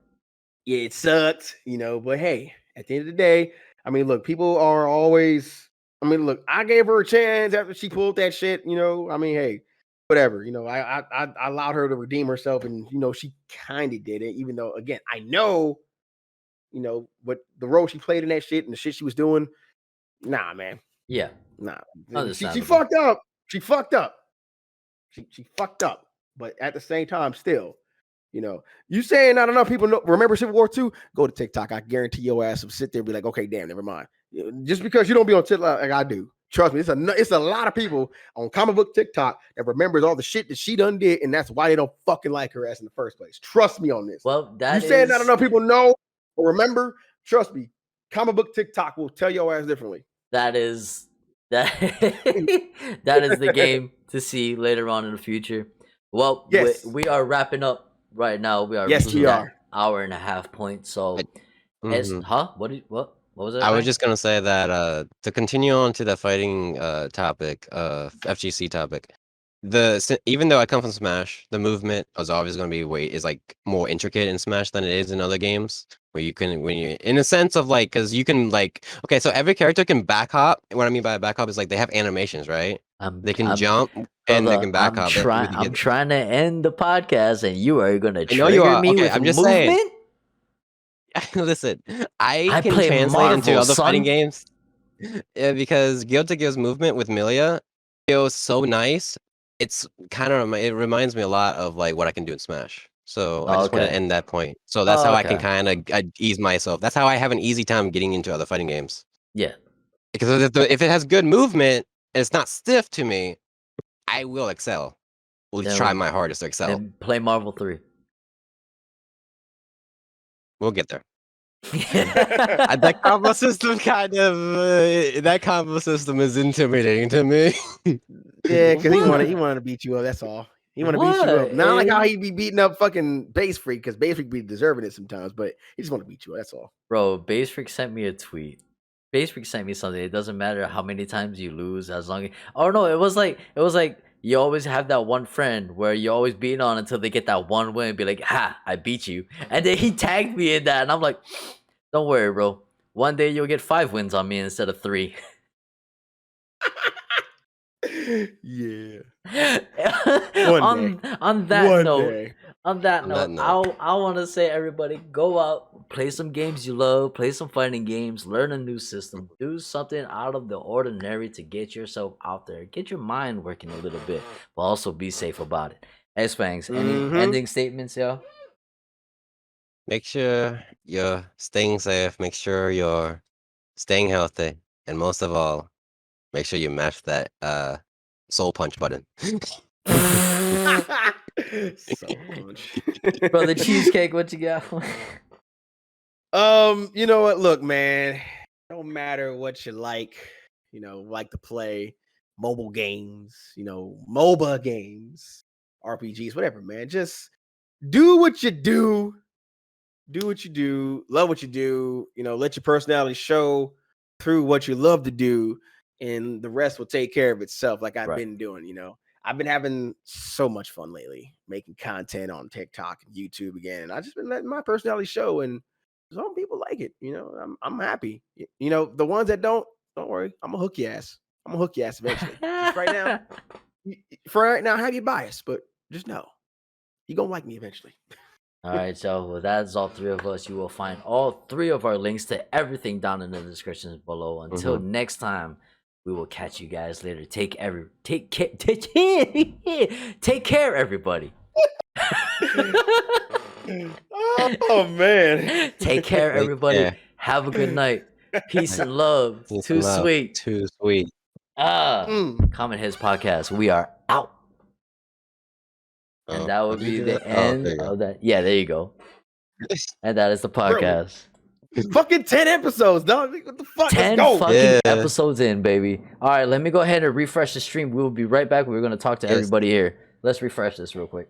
Yeah, it sucked, but hey, at the end of the day, I mean, look, people are always. I mean, look, I gave her a chance after she pulled that shit. I mean, hey, whatever. I allowed her to redeem herself, and she kind of did it, even though, again, I know. What the role she played in that shit and the shit she was doing. Nah, man. Yeah. Nah. She fucked up. She fucked up. She fucked up. But at the same time, still, you saying not enough people remember Civil War II? Go to TikTok. I guarantee your ass will sit there and be like, okay, damn, never mind. Just because you don't be on TikTok like I do. Trust me, it's a lot of people on comic book TikTok that remembers all the shit that she done did, and that's why they don't fucking like her ass in the first place. Trust me on this. Well, saying not enough people know or remember, trust me, comic book TikTok will tell your ass differently. That is the game to see later on in the future. Well, yes. we are wrapping up right now. We are hour and a half point. So, what was it? I was just gonna say that to continue on to the fighting topic, FGC topic. Even though I come from Smash, the movement is always going to be is like more intricate in Smash than it is in other games. Where you can, in a sense of like, because you can like, okay, so every character can back hop. What I mean by back hop is like they have animations, right? They can jump and they can back hop. I'm trying to end the podcast, and you are going to trigger me with I'm just movement? Saying. Listen, I can translate into other fighting games because Guilty Gear's movement with Milia feels so nice. It's kind of it reminds me a lot of like what I can do in Smash. So I just want to end that point. So that's how I can kind of ease myself. That's how I have an easy time getting into other fighting games. Yeah, because if it has good movement and it's not stiff to me, I will excel. We'll try my hardest to excel. And play Marvel 3. We'll get there. That combo system is intimidating to me. Yeah, because he wanted to beat you up. That's all. He want to beat you up. Not like how he be beating up fucking Base Freak, because Base Freak be deserving it sometimes, but he just want to beat you up. That's all. Bro, Base Freak sent me a tweet. Base Freak sent me something. It doesn't matter how many times you lose, as long as. Oh no, it was like you always have that one friend where you always beating on until they get that one win and be like, ha, I beat you. And then he tagged me in that, and I'm like, don't worry, bro. One day you'll get 5 wins on me instead of 3. Yeah. on that note, I want to say, everybody, go out, play some games you love, play some fighting games, learn a new system, do something out of the ordinary to get yourself out there, get your mind working a little bit, but also be safe about it. Hey, Spanx, any ending statements, yo? Make sure you're staying safe. Make sure you're staying healthy, and most of all, make sure you mash that soul punch button. So punch. Brother Cheesecake, what you got? You know what? Look, man, don't matter what you like to play mobile games, MOBA games, RPGs, whatever, man. Just do what you do. Do what you do. Love what you do. Let your personality show through what you love to do, and the rest will take care of itself, like I've been doing. I've been having so much fun lately making content on TikTok and YouTube again. And I've just been letting my personality show, and some people like it. I'm happy. The ones that don't worry. I'm gonna hook your ass. I'm gonna hook your ass eventually. Just for right now, have your bias, but just know you're gonna like me eventually. All right, so well, that's all 3 of us. You will find all 3 of our links to everything down in the descriptions below. Until next time, we will catch you guys later. Take care, everybody. Oh man. Take care, everybody. Have a good night. Peace and love. Too sweet. Too sweet. CommonHeads podcast. We are out. And that would be the end of that. Yeah, there you go. And that is the podcast. Fucking 10 episodes, dog. What the fuck? 10 fucking episodes in, baby. All right, let me go ahead and refresh the stream. We will be right back. We're going to talk to everybody here. Let's refresh this real quick.